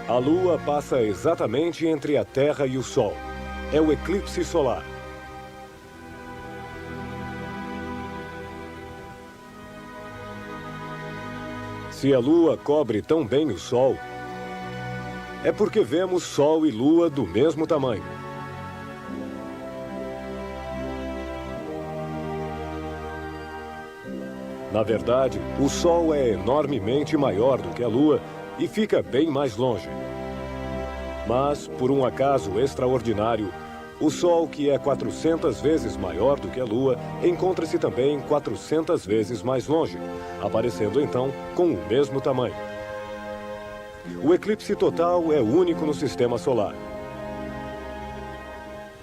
A Lua passa exatamente entre a Terra e o Sol. É o eclipse solar. Se a Lua cobre tão bem o Sol, é porque vemos Sol e Lua do mesmo tamanho. Na verdade, o Sol é enormemente maior do que a Lua e fica bem mais longe. Mas, por um acaso extraordinário, o Sol, que é 400 vezes maior do que a Lua, encontra-se também 400 vezes mais longe, aparecendo então com o mesmo tamanho. O eclipse total é único no sistema solar.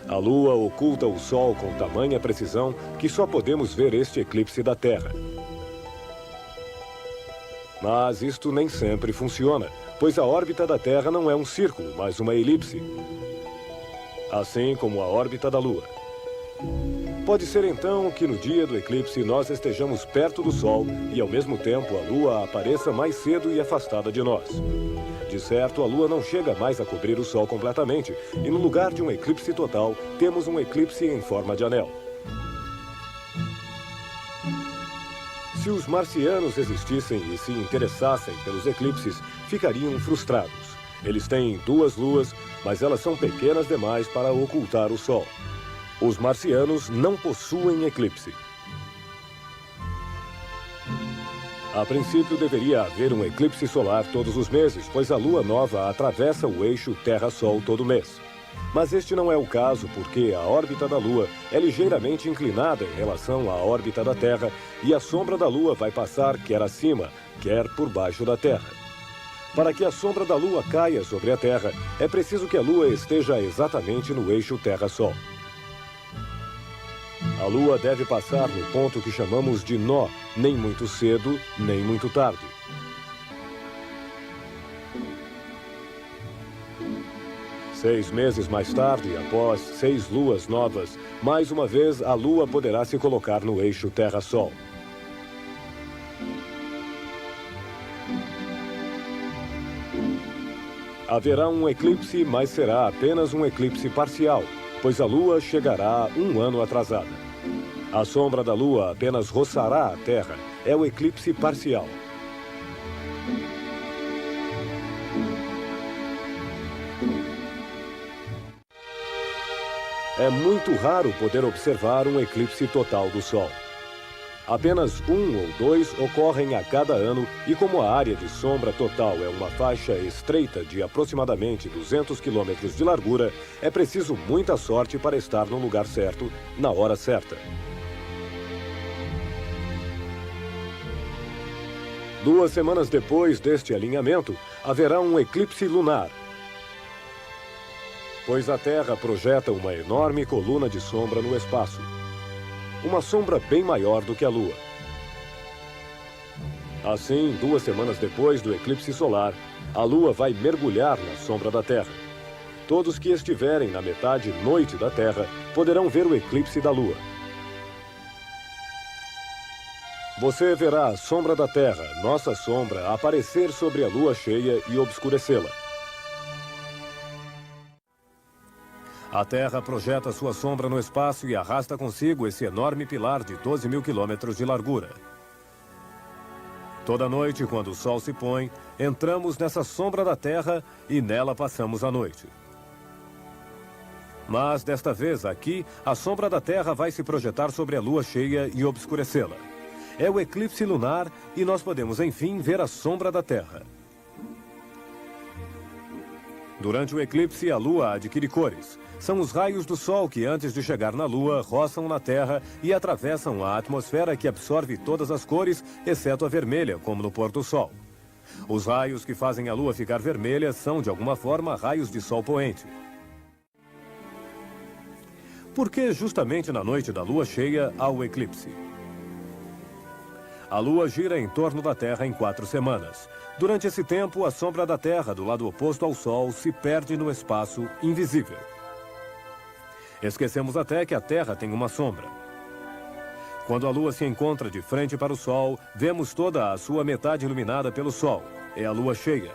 A Lua oculta o Sol com tamanha precisão que só podemos ver este eclipse da Terra. Mas isto nem sempre funciona, pois a órbita da Terra não é um círculo, mas uma elipse. Assim como a órbita da Lua. Pode ser então que no dia do eclipse nós estejamos perto do Sol e ao mesmo tempo a Lua apareça mais cedo e afastada de nós. De certo, a Lua não chega mais a cobrir o Sol completamente e no lugar de um eclipse total, temos um eclipse em forma de anel. Se os marcianos existissem e se interessassem pelos eclipses, ficariam frustrados. Eles têm 2 luas, mas elas são pequenas demais para ocultar o Sol. Os marcianos não possuem eclipse. A princípio, deveria haver um eclipse solar todos os meses, pois a Lua nova atravessa o eixo Terra-Sol todo mês. Mas este não é o caso porque a órbita da Lua é ligeiramente inclinada em relação à órbita da Terra e a sombra da Lua vai passar quer acima, quer por baixo da Terra. Para que a sombra da Lua caia sobre a Terra, é preciso que a Lua esteja exatamente no eixo Terra-Sol. A Lua deve passar no ponto que chamamos de nó, nem muito cedo, nem muito tarde. Seis meses mais tarde, após 6 luas novas, mais uma vez a Lua poderá se colocar no eixo Terra-Sol. Haverá um eclipse, mas será apenas um eclipse parcial, pois a Lua chegará 1 ano atrasada. A sombra da Lua apenas roçará a Terra. É o eclipse parcial. É muito raro poder observar um eclipse total do Sol. Apenas 1 ou 2 ocorrem a cada ano e como a área de sombra total é uma faixa estreita de aproximadamente 200 quilômetros de largura, é preciso muita sorte para estar no lugar certo, na hora certa. 2 semanas depois deste alinhamento, haverá um eclipse lunar, pois a Terra projeta uma enorme coluna de sombra no espaço. Uma sombra bem maior do que a Lua. Assim, 2 semanas depois do eclipse solar, a Lua vai mergulhar na sombra da Terra. Todos que estiverem na metade noite da Terra poderão ver o eclipse da Lua. Você verá a sombra da Terra, nossa sombra, aparecer sobre a Lua cheia e obscurecê-la. A Terra projeta sua sombra no espaço e arrasta consigo esse enorme pilar de 12 mil quilômetros de largura. Toda noite, quando o Sol se põe, entramos nessa sombra da Terra e nela passamos a noite. Mas, desta vez, aqui, a sombra da Terra vai se projetar sobre a Lua cheia e obscurecê-la. É o eclipse lunar e nós podemos, enfim, ver a sombra da Terra. Durante o eclipse, a Lua adquire cores. São os raios do Sol que, antes de chegar na Lua, roçam na Terra e atravessam a atmosfera que absorve todas as cores, exceto a vermelha, como no pôr do Sol. Os raios que fazem a Lua ficar vermelha são, de alguma forma, raios de Sol poente. Por que justamente na noite da Lua cheia há o eclipse? A Lua gira em torno da Terra em 4 semanas. Durante esse tempo, a sombra da Terra, do lado oposto ao Sol, se perde no espaço invisível. Esquecemos até que a Terra tem uma sombra. Quando a Lua se encontra de frente para o Sol, vemos toda a sua metade iluminada pelo Sol. É a Lua cheia.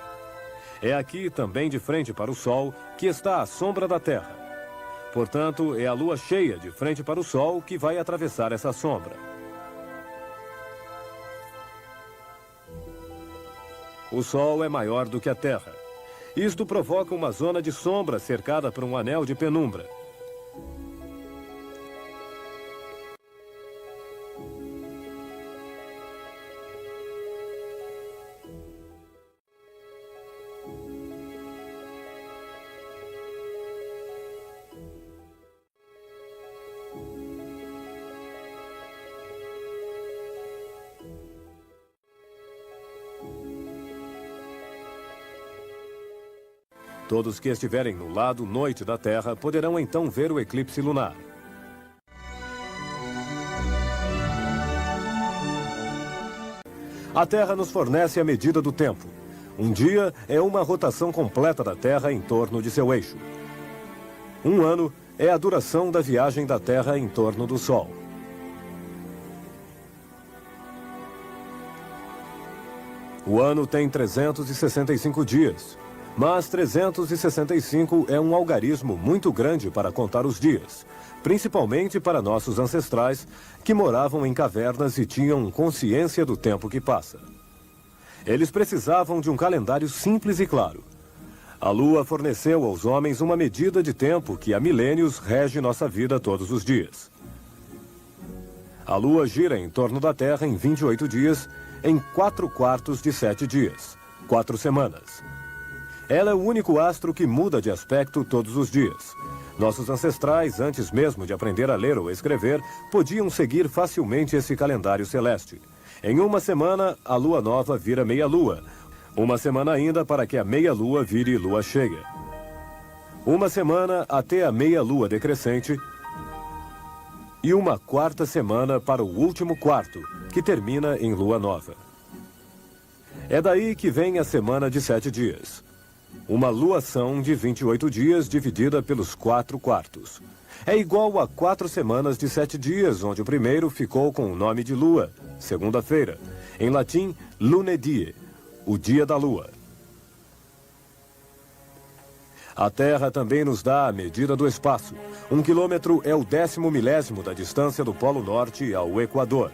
É aqui, também de frente para o Sol, que está a sombra da Terra. Portanto, é a Lua cheia de frente para o Sol que vai atravessar essa sombra. O Sol é maior do que a Terra. Isto provoca uma zona de sombra cercada por um anel de penumbra. Todos que estiverem no lado noite da Terra poderão então ver o eclipse lunar. A Terra nos fornece a medida do tempo. Um dia é uma rotação completa da Terra em torno de seu eixo. Um ano é a duração da viagem da Terra em torno do Sol. O ano tem 365 dias. Mas 365 é um algarismo muito grande para contar os dias, principalmente para nossos ancestrais que moravam em cavernas e tinham consciência do tempo que passa. Eles precisavam de um calendário simples e claro. A Lua forneceu aos homens uma medida de tempo que há milênios rege nossa vida todos os dias. A Lua gira em torno da Terra em 28 dias, em 4/4 de 7 dias, 4 semanas. Ela é o único astro que muda de aspecto todos os dias. Nossos ancestrais, antes mesmo de aprender a ler ou escrever, podiam seguir facilmente esse calendário celeste. Em uma semana, a lua nova vira meia-lua. Uma semana ainda para que a meia-lua vire lua cheia. Uma semana até a meia-lua decrescente. E uma 4ª semana para o último quarto, que termina em lua nova. É daí que vem a semana de 7 dias. Uma luação de 28 dias dividida pelos 4/4. É igual a 4 semanas de 7 dias, onde o primeiro ficou com o nome de lua, segunda-feira. Em latim, lunedie, o dia da lua. A Terra também nos dá a medida do espaço. 1 quilômetro é o 10º milésimo da distância do Polo Norte ao Equador.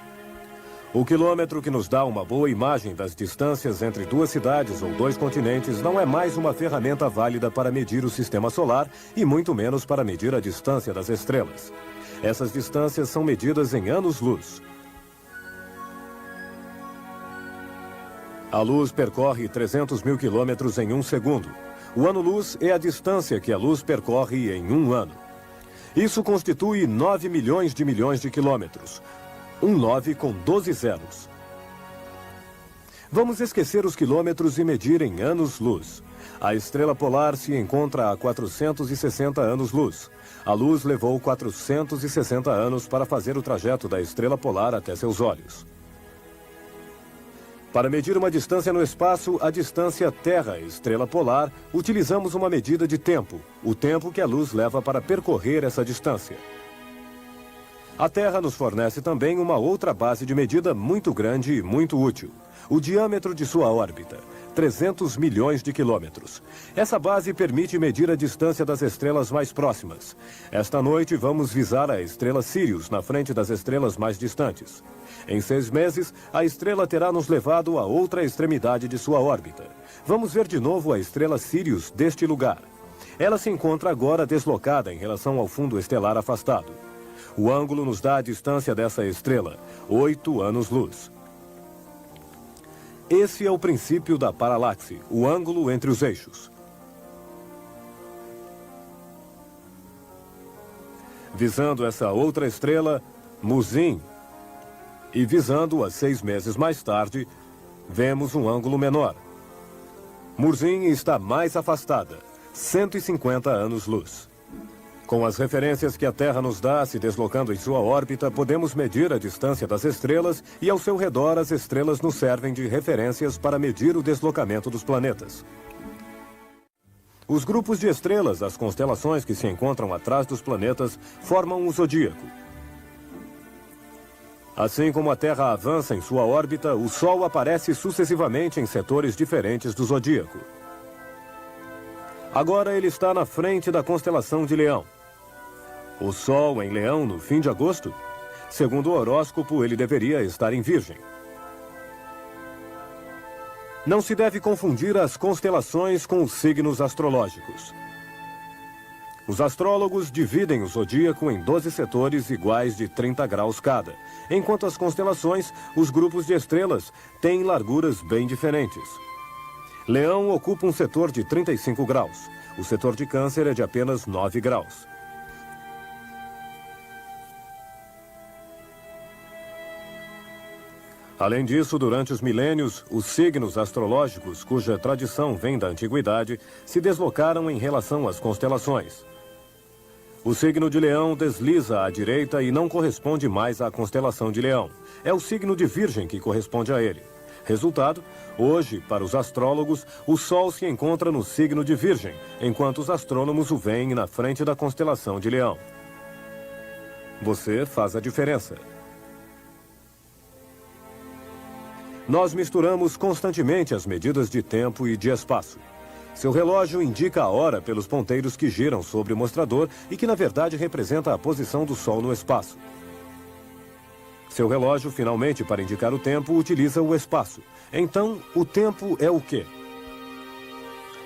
O quilômetro que nos dá uma boa imagem das distâncias entre 2 cidades ou 2 continentes não é mais uma ferramenta válida para medir o sistema solar e muito menos para medir a distância das estrelas. Essas distâncias são medidas em anos-luz. A luz percorre 300 mil quilômetros em 1 segundo. O ano-luz é a distância que a luz percorre em 1 ano. Isso constitui 9 milhões de quilômetros. Um 9 com 12 zeros. Vamos esquecer os quilômetros e medir em anos-luz. A estrela polar se encontra a 460 anos-luz. A luz levou 460 anos para fazer o trajeto da estrela polar até seus olhos. Para medir uma distância no espaço, a distância Terra-estrela polar, utilizamos uma medida de tempo, o tempo que a luz leva para percorrer essa distância. A Terra nos fornece também uma outra base de medida muito grande e muito útil. O diâmetro de sua órbita, 300 milhões de quilômetros. Essa base permite medir a distância das estrelas mais próximas. Esta noite vamos visar a estrela Sirius, na frente das estrelas mais distantes. Em 6 meses, a estrela terá nos levado a outra extremidade de sua órbita. Vamos ver de novo a estrela Sirius deste lugar. Ela se encontra agora deslocada em relação ao fundo estelar afastado. O ângulo nos dá a distância dessa estrela, 8 anos-luz. Esse é o princípio da paralaxe, o ângulo entre os eixos. Visando essa outra estrela, Musin, e visando-a 6 meses mais tarde, vemos um ângulo menor. Musin está mais afastada, 150 anos-luz. Com as referências que a Terra nos dá se deslocando em sua órbita, podemos medir a distância das estrelas e ao seu redor as estrelas nos servem de referências para medir o deslocamento dos planetas. Os grupos de estrelas, as constelações que se encontram atrás dos planetas, formam o zodíaco. Assim como a Terra avança em sua órbita, o Sol aparece sucessivamente em setores diferentes do zodíaco. Agora ele está na frente da constelação de Leão. O Sol em Leão no fim de agosto? Segundo o horóscopo, ele deveria estar em Virgem. Não se deve confundir as constelações com os signos astrológicos. Os astrólogos dividem o zodíaco em 12 setores iguais de 30 graus cada, enquanto as constelações, os grupos de estrelas, têm larguras bem diferentes. Leão ocupa um setor de 35 graus. O setor de Câncer é de apenas 9 graus. Além disso, durante os milênios, os signos astrológicos, cuja tradição vem da antiguidade, se deslocaram em relação às constelações. O signo de Leão desliza à direita e não corresponde mais à constelação de Leão. É o signo de Virgem que corresponde a ele. Resultado, hoje, para os astrólogos, o Sol se encontra no signo de Virgem, enquanto os astrônomos o veem na frente da constelação de Leão. Você faz a diferença. Nós misturamos constantemente as medidas de tempo e de espaço. Seu relógio indica a hora pelos ponteiros que giram sobre o mostrador e que, na verdade, representa a posição do Sol no espaço. Seu relógio, finalmente, para indicar o tempo, utiliza o espaço. Então, o tempo é o quê?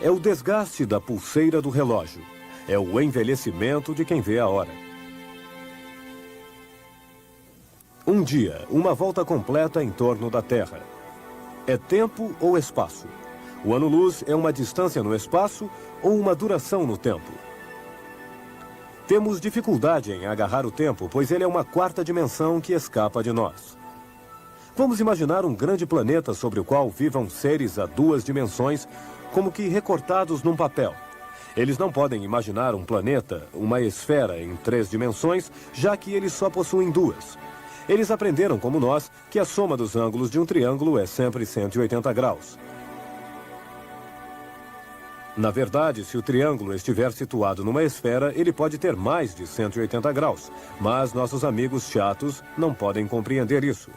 É o desgaste da pulseira do relógio. É o envelhecimento de quem vê a hora. Um dia, uma volta completa em torno da Terra. É tempo ou espaço? O ano-luz é uma distância no espaço ou uma duração no tempo? Temos dificuldade em agarrar o tempo, pois ele é uma quarta dimensão que escapa de nós. Vamos imaginar um grande planeta sobre o qual vivam seres a 2 dimensões, como que recortados num papel. Eles não podem imaginar um planeta, uma esfera em 3 dimensões, já que eles só possuem 2. Eles aprenderam, como nós, que a soma dos ângulos de um triângulo é sempre 180 graus. Na verdade, se o triângulo estiver situado numa esfera, ele pode ter mais de 180 graus. Mas nossos amigos chatos não podem compreender isso.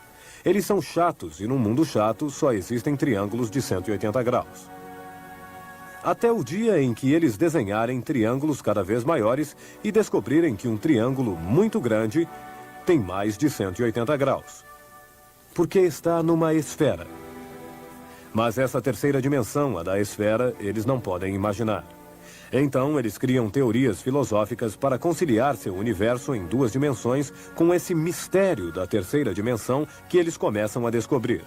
Eles são chatos e num mundo chato só existem triângulos de 180 graus. Até o dia em que eles desenharem triângulos cada vez maiores e descobrirem que um triângulo muito grande tem mais de 180 graus. Porque está numa esfera. Mas essa terceira dimensão, a da esfera, eles não podem imaginar. Então, eles criam teorias filosóficas para conciliar seu universo em 2 dimensões com esse mistério da terceira dimensão que eles começam a descobrir.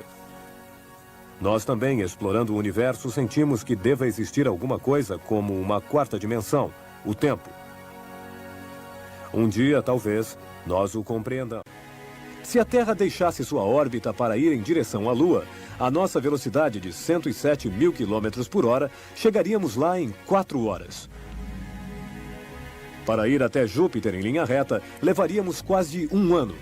Nós também, explorando o universo, sentimos que deva existir alguma coisa como uma quarta dimensão, o tempo. Um dia, talvez, nós o compreendamos. Se a Terra deixasse sua órbita para ir em direção à Lua, a nossa velocidade de 107 mil quilômetros por hora, chegaríamos lá em 4 horas. Para ir até Júpiter em linha reta, levaríamos quase 1 ano.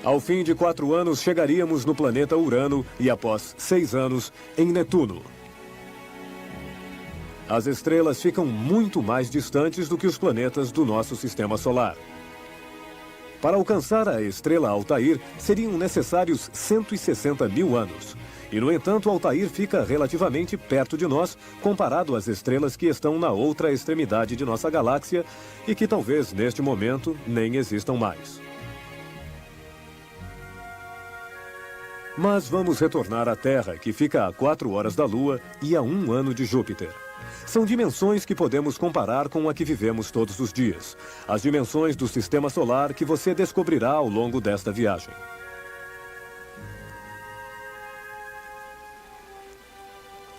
Ao fim de 4 anos, chegaríamos no planeta Urano e, após 6 anos, em Netuno. As estrelas ficam muito mais distantes do que os planetas do nosso sistema solar. Para alcançar a estrela Altair, seriam necessários 160 mil anos. E, no entanto, Altair fica relativamente perto de nós, comparado às estrelas que estão na outra extremidade de nossa galáxia e que talvez, neste momento, nem existam mais. Mas vamos retornar à Terra, que fica a 4 horas da Lua e a 1 ano de Júpiter. São dimensões que podemos comparar com a que vivemos todos os dias. As dimensões do sistema solar que você descobrirá ao longo desta viagem.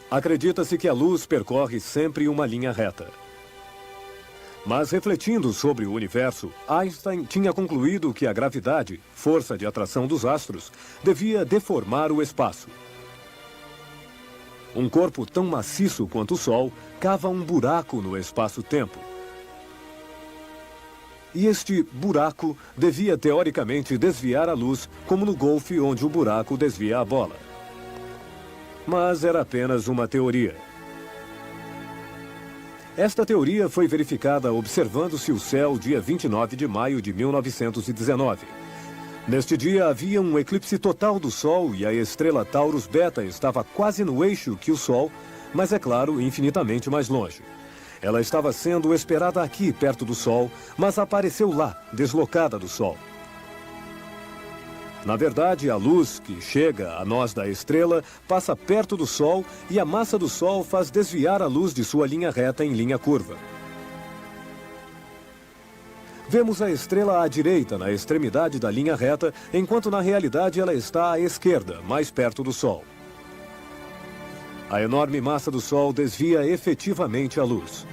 Acredita-se que a luz percorre sempre uma linha reta. Mas refletindo sobre o universo, Einstein tinha concluído que a gravidade, força de atração dos astros, devia deformar o espaço. Um corpo tão maciço quanto o Sol cava um buraco no espaço-tempo. E este buraco devia, teoricamente, desviar a luz, como no golfe onde o buraco desvia a bola. Mas era apenas uma teoria. Esta teoria foi verificada observando-se o céu dia 29 de maio de 1919. Neste dia havia um eclipse total do Sol e a estrela Taurus Beta estava quase no eixo que o Sol, mas é claro, infinitamente mais longe. Ela estava sendo esperada aqui, perto do Sol, mas apareceu lá, deslocada do Sol. Na verdade, a luz que chega a nós da estrela passa perto do Sol e a massa do Sol faz desviar a luz de sua linha reta em linha curva. Vemos a estrela à direita, na extremidade da linha reta, enquanto na realidade ela está à esquerda, mais perto do Sol. A enorme massa do Sol desvia efetivamente a luz.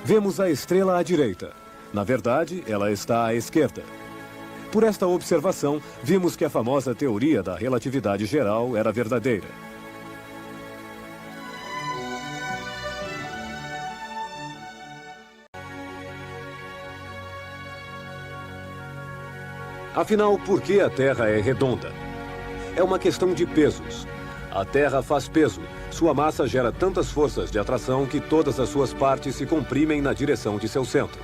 Vemos a estrela à direita. Na verdade, ela está à esquerda. Por esta observação, vimos que a famosa teoria da relatividade geral era verdadeira. Afinal, por que a Terra é redonda? É uma questão de pesos. A Terra faz peso. Sua massa gera tantas forças de atração que todas as suas partes se comprimem na direção de seu centro.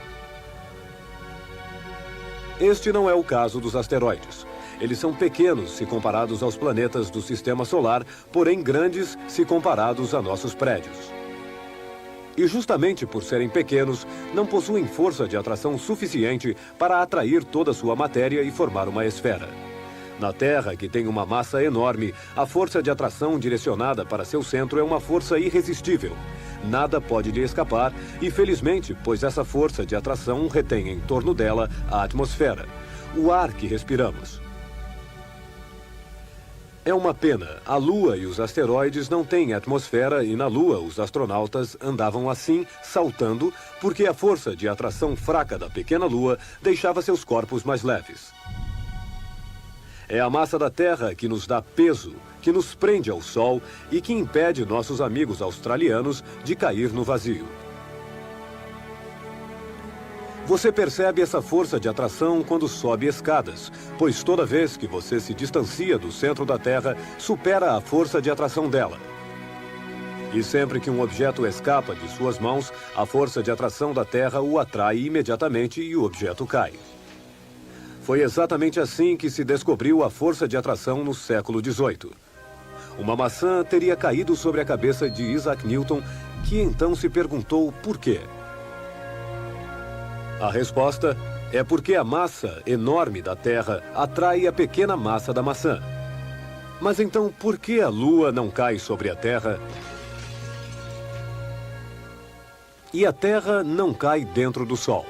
Este não é o caso dos asteroides. Eles são pequenos se comparados aos planetas do Sistema Solar, porém grandes se comparados a nossos prédios. E justamente por serem pequenos, não possuem força de atração suficiente para atrair toda a sua matéria e formar uma esfera. Na Terra, que tem uma massa enorme, a força de atração direcionada para seu centro é uma força irresistível. Nada pode lhe escapar e, felizmente, pois essa força de atração retém em torno dela a atmosfera, o ar que respiramos. É uma pena, a Lua e os asteroides não têm atmosfera e na Lua os astronautas andavam assim, saltando, porque a força de atração fraca da pequena Lua deixava seus corpos mais leves. É a massa da Terra que nos dá peso, que nos prende ao Sol e que impede nossos amigos australianos de cair no vazio. Você percebe essa força de atração quando sobe escadas, pois toda vez que você se distancia do centro da Terra, supera a força de atração dela. E sempre que um objeto escapa de suas mãos, a força de atração da Terra o atrai imediatamente e o objeto cai. Foi exatamente assim que se descobriu a força de atração no século XVIII. Uma maçã teria caído sobre a cabeça de Isaac Newton, que então se perguntou por quê. A resposta é porque a massa enorme da Terra atrai a pequena massa da maçã. Mas então, por que a Lua não cai sobre a Terra? E a Terra não cai dentro do Sol?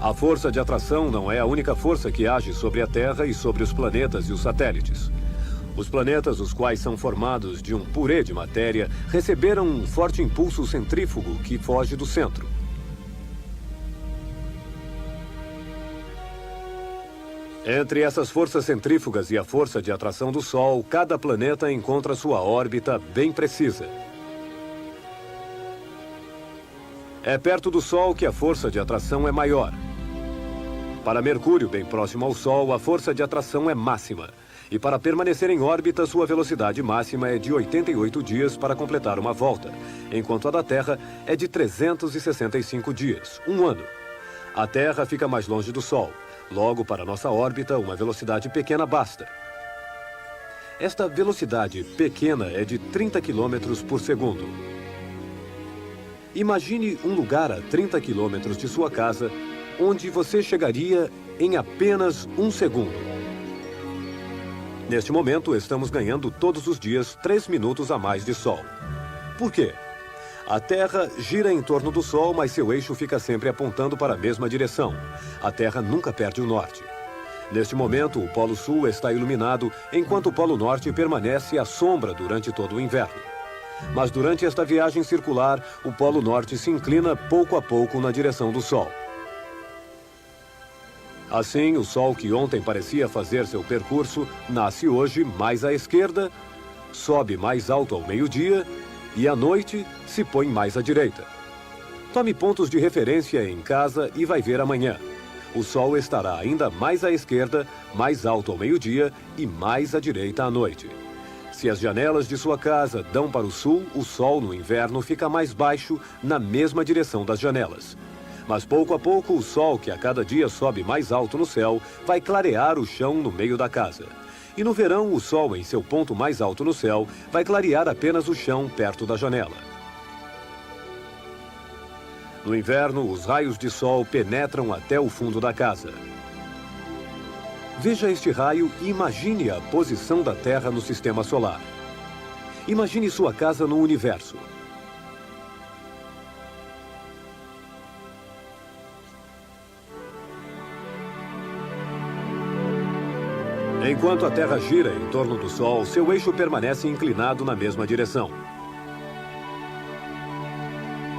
A força de atração não é a única força que age sobre a Terra e sobre os planetas e os satélites. Os planetas, os quais são formados de um purê de matéria, receberam um forte impulso centrífugo que foge do centro. Entre essas forças centrífugas e a força de atração do Sol, cada planeta encontra sua órbita bem precisa. É perto do Sol que a força de atração é maior. Para Mercúrio, bem próximo ao Sol, a força de atração é máxima. E para permanecer em órbita, sua velocidade máxima é de 88 dias para completar uma volta, enquanto a da Terra é de 365 dias, um ano. A Terra fica mais longe do Sol. Logo, para nossa órbita, uma velocidade pequena basta. Esta velocidade pequena é de 30 km por segundo. Imagine um lugar a 30 km de sua casa, onde você chegaria em apenas um segundo. Neste momento, estamos ganhando todos os dias 3 minutos a mais de Sol. Por quê? A Terra gira em torno do Sol, mas seu eixo fica sempre apontando para a mesma direção. A Terra nunca perde o norte. Neste momento, o Polo Sul está iluminado, enquanto o Polo Norte permanece à sombra durante todo o inverno. Mas durante esta viagem circular, o Polo Norte se inclina pouco a pouco na direção do Sol. Assim, o Sol que ontem parecia fazer seu percurso, nasce hoje mais à esquerda, sobe mais alto ao meio-dia e à noite se põe mais à direita. Tome pontos de referência em casa e vai ver amanhã. O Sol estará ainda mais à esquerda, mais alto ao meio-dia e mais à direita à noite. Se as janelas de sua casa dão para o sul, o Sol no inverno fica mais baixo na mesma direção das janelas. Mas pouco a pouco, o sol, que a cada dia sobe mais alto no céu, vai clarear o chão no meio da casa. E no verão, o sol, em seu ponto mais alto no céu, vai clarear apenas o chão perto da janela. No inverno, os raios de sol penetram até o fundo da casa. Veja este raio e imagine a posição da Terra no sistema solar. Imagine sua casa no universo. Enquanto a Terra gira em torno do Sol, seu eixo permanece inclinado na mesma direção.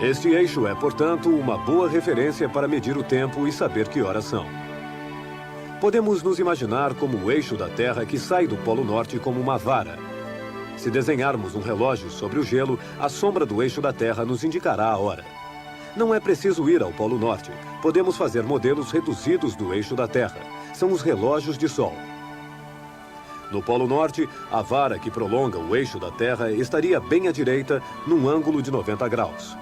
Este eixo é, portanto, uma boa referência para medir o tempo e saber que horas são. Podemos nos imaginar como o eixo da Terra que sai do Polo Norte como uma vara. Se desenharmos um relógio sobre o gelo, a sombra do eixo da Terra nos indicará a hora. Não é preciso ir ao Polo Norte. Podemos fazer modelos reduzidos do eixo da Terra. São os relógios de sol. No Polo Norte, a vara que prolonga o eixo da Terra estaria bem à direita, num ângulo de 90 graus.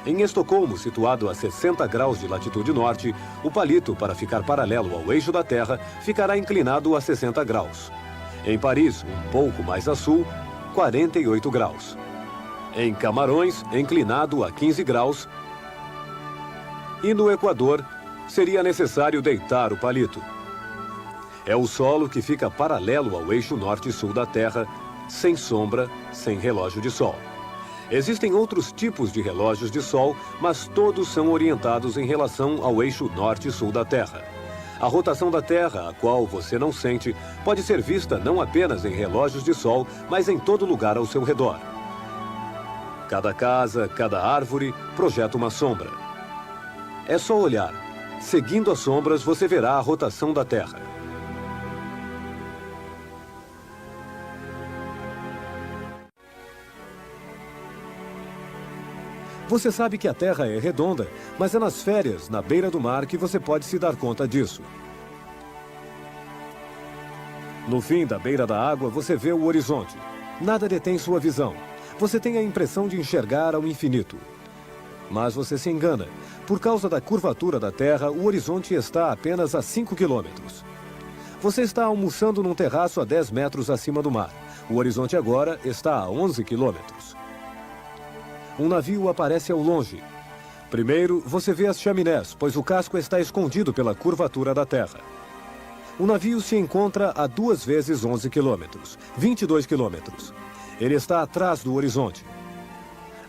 Em Estocolmo, situado a 60 graus de latitude norte, o palito, para ficar paralelo ao eixo da Terra, ficará inclinado a 60 graus. Em Paris, um pouco mais a sul, 48 graus. Em Camarões, inclinado a 15 graus. E no Equador, seria necessário deitar o palito. É o solo que fica paralelo ao eixo norte e sul da Terra, sem sombra, sem relógio de sol. Existem outros tipos de relógios de sol, mas todos são orientados em relação ao eixo norte e sul da Terra. A rotação da Terra, a qual você não sente, pode ser vista não apenas em relógios de sol, mas em todo lugar ao seu redor. Cada casa, cada árvore projeta uma sombra. É só olhar. Seguindo as sombras, você verá a rotação da Terra. Você sabe que a Terra é redonda, mas é nas férias, na beira do mar, que você pode se dar conta disso. No fim da beira da água, você vê o horizonte. Nada detém sua visão. Você tem a impressão de enxergar ao infinito. Mas você se engana. Por causa da curvatura da Terra, o horizonte está apenas a 5 quilômetros. Você está almoçando num terraço a 10 metros acima do mar. O horizonte agora está a 11 quilômetros. Um navio aparece ao longe. Primeiro, você vê as chaminés, pois o casco está escondido pela curvatura da Terra. O navio se encontra a 2 vezes 11 quilômetros, 22 quilômetros. Ele está atrás do horizonte.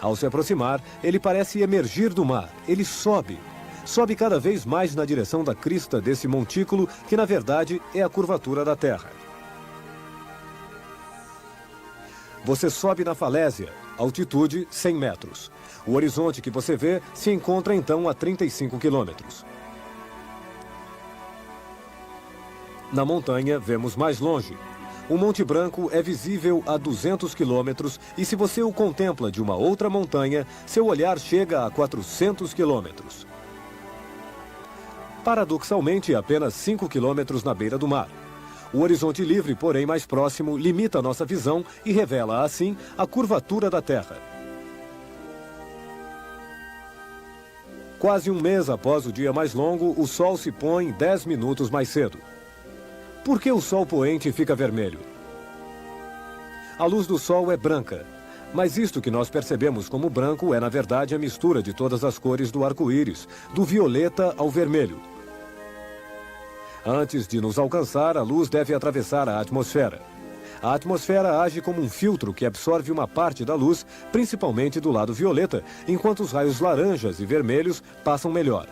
Ao se aproximar, ele parece emergir do mar. Ele sobe. Sobe cada vez mais na direção da crista desse montículo, que na verdade é a curvatura da Terra. Você sobe na falésia, altitude 100 metros. O horizonte que você vê se encontra então a 35 quilômetros. Na montanha, vemos mais longe. O Monte Branco é visível a 200 quilômetros e se você o contempla de uma outra montanha, seu olhar chega a 400 quilômetros. Paradoxalmente, apenas 5 quilômetros na beira do mar. O horizonte livre, porém mais próximo, limita nossa visão e revela, assim, a curvatura da Terra. Quase um mês após o dia mais longo, o Sol se põe 10 minutos mais cedo. Por que o Sol poente fica vermelho? A luz do Sol é branca, mas isto que nós percebemos como branco é, na verdade, a mistura de todas as cores do arco-íris, do violeta ao vermelho. Antes de nos alcançar, a luz deve atravessar a atmosfera. A atmosfera age como um filtro que absorve uma parte da luz, principalmente do lado violeta, enquanto os raios laranjas e vermelhos passam melhor.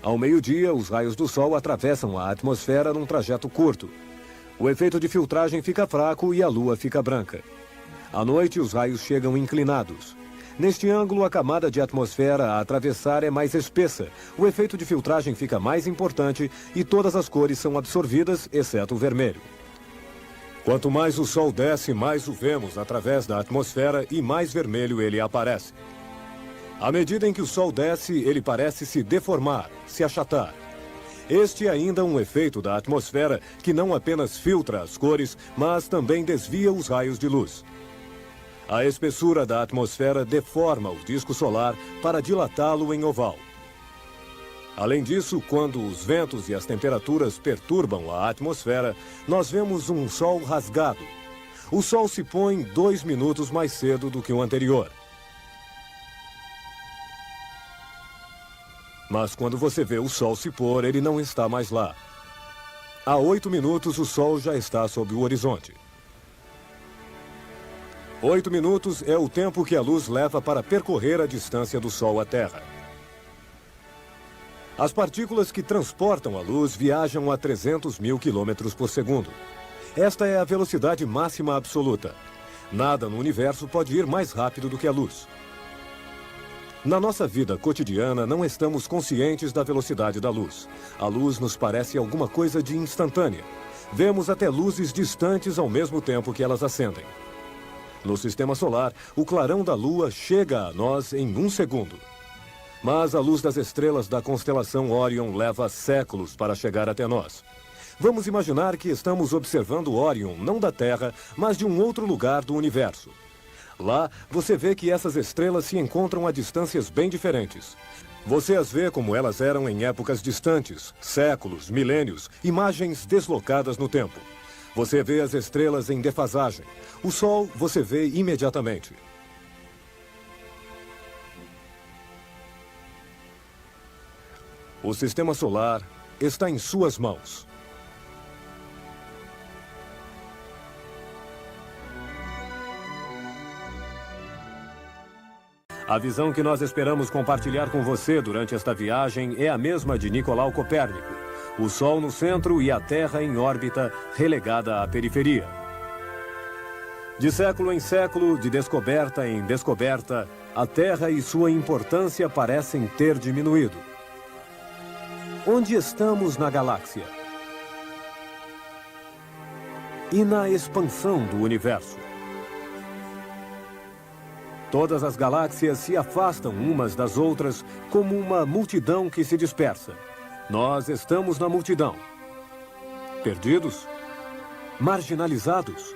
Ao meio-dia, os raios do Sol atravessam a atmosfera num trajeto curto. O efeito de filtragem fica fraco e a Lua fica branca. À noite, os raios chegam inclinados. Neste ângulo, a camada de atmosfera a atravessar é mais espessa, o efeito de filtragem fica mais importante e todas as cores são absorvidas, exceto o vermelho. Quanto mais o Sol desce, mais o vemos através da atmosfera e mais vermelho ele aparece. À medida em que o Sol desce, ele parece se deformar, se achatar. Este é ainda um efeito da atmosfera que não apenas filtra as cores, mas também desvia os raios de luz. A espessura da atmosfera deforma o disco solar para dilatá-lo em oval. Além disso, quando os ventos e as temperaturas perturbam a atmosfera, nós vemos um Sol rasgado. O Sol se põe 2 minutos mais cedo do que o anterior. Mas quando você vê o Sol se pôr, ele não está mais lá. Há 8 minutos, o Sol já está sob o horizonte. 8 minutos é o tempo que a luz leva para percorrer a distância do Sol à Terra. As partículas que transportam a luz viajam a 300 mil quilômetros por segundo. Esta é a velocidade máxima absoluta. Nada no universo pode ir mais rápido do que a luz. Na nossa vida cotidiana, não estamos conscientes da velocidade da luz. A luz nos parece alguma coisa de instantânea. Vemos até luzes distantes ao mesmo tempo que elas acendem. No sistema solar, o clarão da Lua chega a nós em 1 segundo. Mas a luz das estrelas da constelação Órion leva séculos para chegar até nós. Vamos imaginar que estamos observando Órion não da Terra, mas de um outro lugar do universo. Lá, você vê que essas estrelas se encontram a distâncias bem diferentes. Você as vê como elas eram em épocas distantes, séculos, milênios, imagens deslocadas no tempo. Você vê as estrelas em defasagem. O Sol você vê imediatamente. O sistema solar está em suas mãos. A visão que nós esperamos compartilhar com você durante esta viagem é a mesma de Nicolau Copérnico. O Sol no centro e a Terra em órbita, relegada à periferia. De século em século, de descoberta em descoberta, a Terra e sua importância parecem ter diminuído. Onde estamos na galáxia? E na expansão do universo? Todas as galáxias se afastam umas das outras como uma multidão que se dispersa. Nós estamos na multidão. Perdidos? Marginalizados?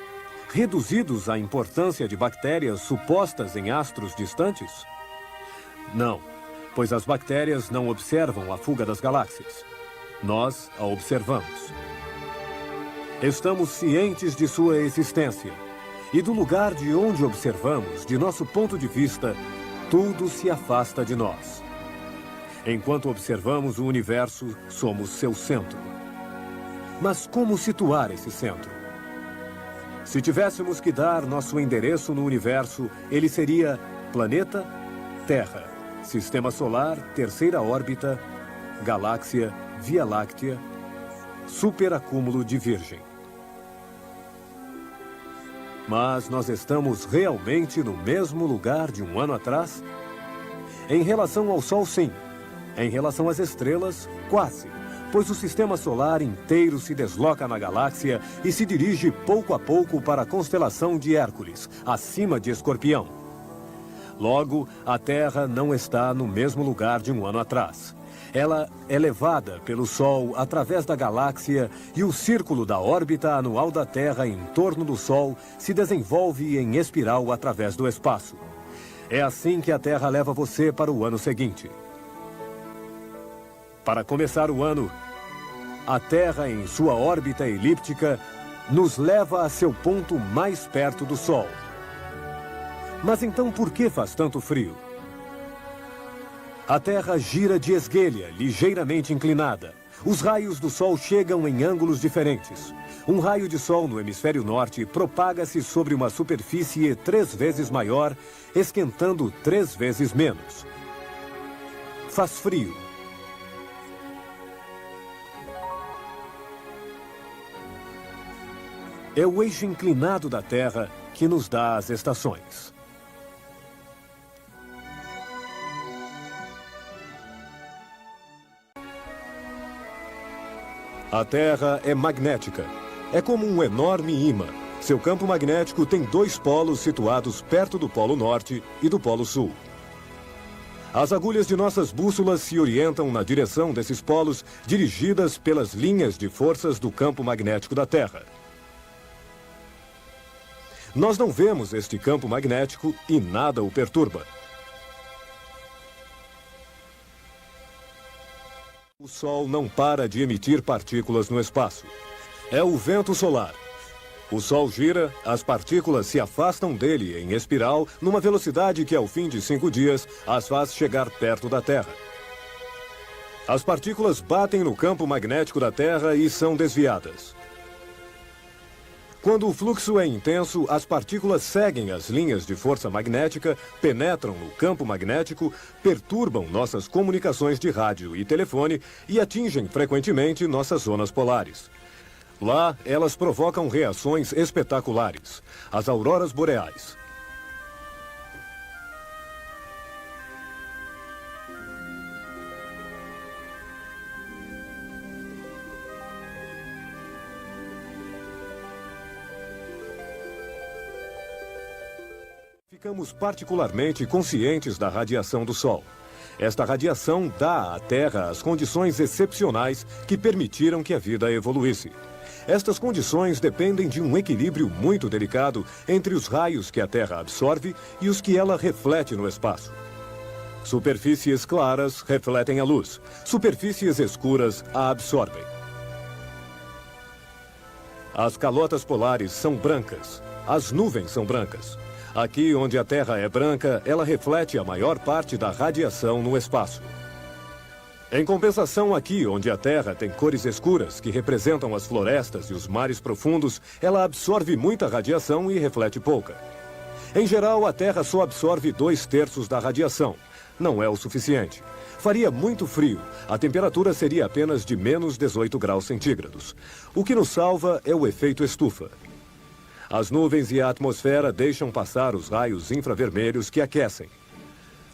Reduzidos à importância de bactérias supostas em astros distantes? Não, pois as bactérias não observam a fuga das galáxias. Nós a observamos. Estamos cientes de sua existência. E do lugar de onde observamos, de nosso ponto de vista, tudo se afasta de nós. Enquanto observamos o universo, somos seu centro. Mas como situar esse centro? Se tivéssemos que dar nosso endereço no universo, ele seria planeta, Terra, sistema solar, terceira órbita, galáxia, Via Láctea, superacúmulo de Virgem. Mas nós estamos realmente no mesmo lugar de um ano atrás? Em relação ao Sol, sim. Em relação às estrelas, quase. Pois o sistema solar inteiro se desloca na galáxia e se dirige pouco a pouco para a constelação de Hércules, acima de Escorpião. Logo, a Terra não está no mesmo lugar de um ano atrás. Ela é levada pelo Sol através da galáxia e o círculo da órbita anual da Terra em torno do Sol se desenvolve em espiral através do espaço. É assim que a Terra leva você para o ano seguinte. Para começar o ano, a Terra em sua órbita elíptica nos leva a seu ponto mais perto do Sol. Mas então por que faz tanto frio? A Terra gira de esguelha, ligeiramente inclinada. Os raios do Sol chegam em ângulos diferentes. Um raio de Sol no hemisfério norte propaga-se sobre uma superfície 3 vezes maior, esquentando 3 vezes menos. Faz frio. É o eixo inclinado da Terra que nos dá as estações. A Terra é magnética. É como um enorme ímã. Seu campo magnético tem 2 polos situados perto do Polo Norte e do Polo Sul. As agulhas de nossas bússolas se orientam na direção desses polos, dirigidas pelas linhas de forças do campo magnético da Terra. Nós não vemos este campo magnético e nada o perturba. O Sol não para de emitir partículas no espaço. É o vento solar. O Sol gira, as partículas se afastam dele em espiral numa velocidade que, ao fim de 5 dias, as faz chegar perto da Terra. As partículas batem no campo magnético da Terra e são desviadas. Quando o fluxo é intenso, as partículas seguem as linhas de força magnética, penetram no campo magnético, perturbam nossas comunicações de rádio e telefone e atingem frequentemente nossas zonas polares. Lá, elas provocam reações espetaculares, as auroras boreais. Ficamos particularmente conscientes da radiação do Sol. Esta radiação dá à Terra as condições excepcionais que permitiram que a vida evoluísse. Estas condições dependem de um equilíbrio muito delicado entre os raios que a Terra absorve e os que ela reflete no espaço. Superfícies claras refletem a luz, superfícies escuras a absorvem. As calotas polares são brancas, as nuvens são brancas. Aqui onde a Terra é branca, ela reflete a maior parte da radiação no espaço. Em compensação, aqui onde a Terra tem cores escuras, que representam as florestas e os mares profundos, ela absorve muita radiação e reflete pouca. Em geral, a Terra só absorve 2/3 da radiação. Não é o suficiente. Faria muito frio. A temperatura seria apenas de menos 18 graus centígrados. O que nos salva é o efeito estufa. As nuvens e a atmosfera deixam passar os raios infravermelhos que aquecem.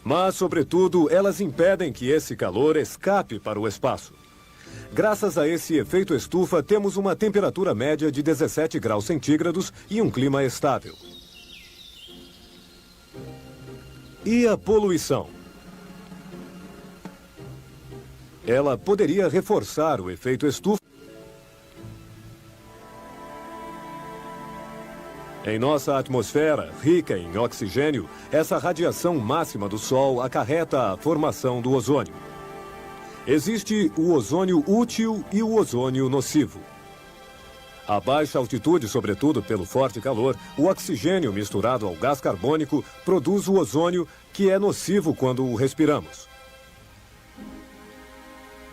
Mas, sobretudo, elas impedem que esse calor escape para o espaço. Graças a esse efeito estufa, temos uma temperatura média de 17 graus centígrados e um clima estável. E a poluição? Ela poderia reforçar o efeito estufa. Em nossa atmosfera, rica em oxigênio, essa radiação máxima do Sol acarreta a formação do ozônio. Existe o ozônio útil e o ozônio nocivo. A baixa altitude, sobretudo pelo forte calor, o oxigênio misturado ao gás carbônico produz o ozônio, que é nocivo quando o respiramos.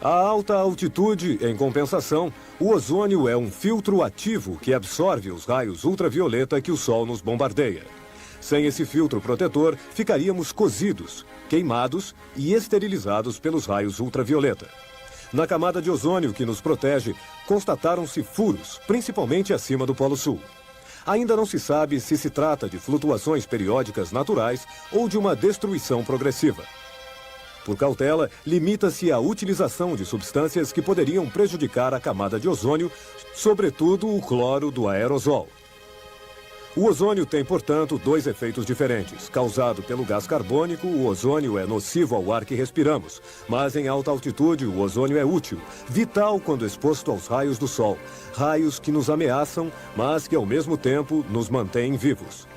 A alta altitude, em compensação, o ozônio é um filtro ativo que absorve os raios ultravioleta que o Sol nos bombardeia. Sem esse filtro protetor, ficaríamos cozidos, queimados e esterilizados pelos raios ultravioleta. Na camada de ozônio que nos protege, constataram-se furos, principalmente acima do Polo Sul. Ainda não se sabe se se trata de flutuações periódicas naturais ou de uma destruição progressiva. Por cautela, limita-se a utilização de substâncias que poderiam prejudicar a camada de ozônio, sobretudo o cloro do aerosol. O ozônio tem, portanto, 2 efeitos diferentes. Causado pelo gás carbônico, o ozônio é nocivo ao ar que respiramos. Mas em alta altitude, o ozônio é útil, vital quando exposto aos raios do Sol. Raios que nos ameaçam, mas que ao mesmo tempo nos mantêm vivos.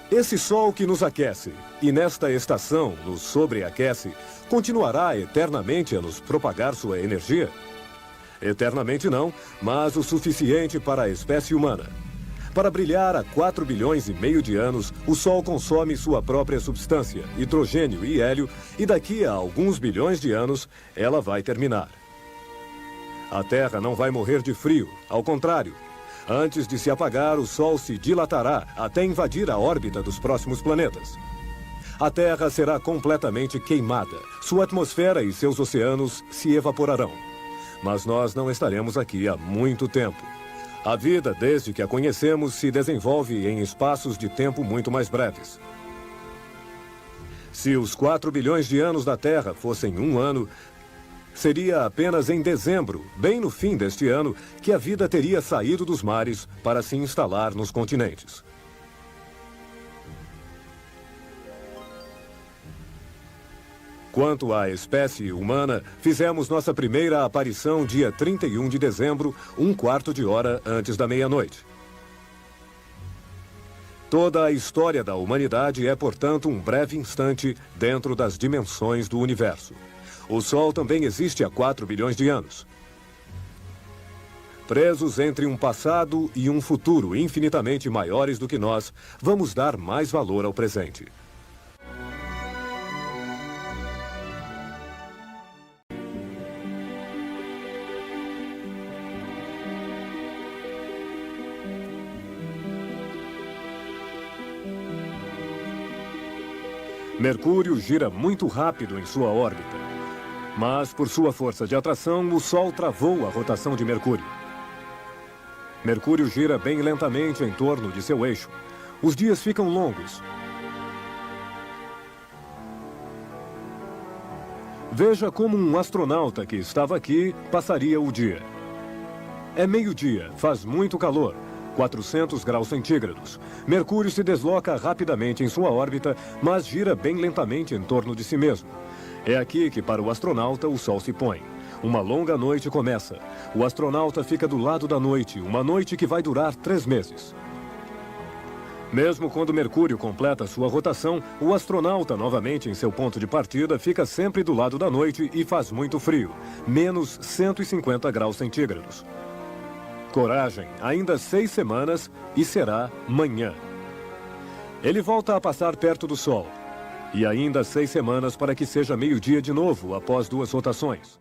Esse Sol que nos aquece e nesta estação nos sobreaquece, continuará eternamente a nos propagar sua energia? Eternamente não, mas o suficiente para a espécie humana. Para brilhar há 4 bilhões e meio de anos, o Sol consome sua própria substância, hidrogênio e hélio, e daqui a alguns bilhões de anos, ela vai terminar. A Terra não vai morrer de frio, ao contrário. Antes de se apagar, o Sol se dilatará até invadir a órbita dos próximos planetas. A Terra será completamente queimada. Sua atmosfera e seus oceanos se evaporarão. Mas nós não estaremos aqui há muito tempo. A vida, desde que a conhecemos, se desenvolve em espaços de tempo muito mais breves. Se os 4 bilhões de anos da Terra fossem 1 ano, seria apenas em dezembro, bem no fim deste ano, que a vida teria saído dos mares para se instalar nos continentes. Quanto à espécie humana, fizemos nossa primeira aparição dia 31 de dezembro, 1/4 de hora antes da meia-noite. Toda a história da humanidade é, portanto, um breve instante dentro das dimensões do universo. O Sol também existe há 4 bilhões de anos. Presos entre um passado e um futuro infinitamente maiores do que nós, vamos dar mais valor ao presente. Mercúrio gira muito rápido em sua órbita. Mas, por sua força de atração, o Sol travou a rotação de Mercúrio. Mercúrio gira bem lentamente em torno de seu eixo. Os dias ficam longos. Veja como um astronauta que estava aqui passaria o dia. É meio-dia, faz muito calor. 400 graus centígrados. Mercúrio se desloca rapidamente em sua órbita, mas gira bem lentamente em torno de si mesmo. É aqui que, para o astronauta, o Sol se põe. Uma longa noite começa. O astronauta fica do lado da noite, uma noite que vai durar 3 meses. Mesmo quando Mercúrio completa sua rotação, o astronauta, novamente em seu ponto de partida, fica sempre do lado da noite e faz muito frio, menos 150 graus centígrados. Coragem, ainda 6 semanas e será manhã. Ele volta a passar perto do Sol. E ainda 6 semanas para que seja meio-dia de novo, após 2 rotações.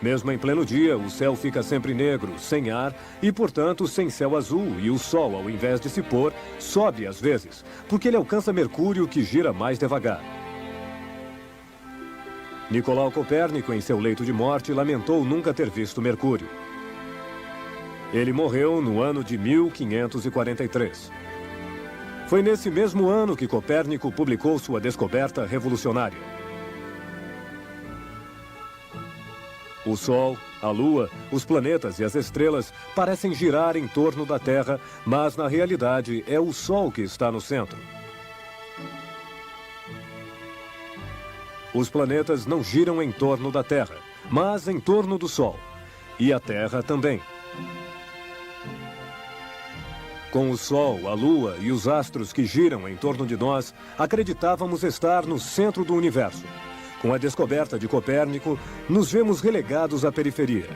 Mesmo em pleno dia, o céu fica sempre negro, sem ar e, portanto, sem céu azul. E o Sol, ao invés de se pôr, sobe às vezes, porque ele alcança Mercúrio, que gira mais devagar. Nicolau Copérnico, em seu leito de morte, lamentou nunca ter visto Mercúrio. Ele morreu no ano de 1543. Foi nesse mesmo ano que Copérnico publicou sua descoberta revolucionária. O Sol, a Lua, os planetas e as estrelas parecem girar em torno da Terra, mas na realidade é o Sol que está no centro. Os planetas não giram em torno da Terra, mas em torno do Sol. E a Terra também. Com o Sol, a Lua e os astros que giram em torno de nós, acreditávamos estar no centro do universo. Com a descoberta de Copérnico, nos vemos relegados à periferia.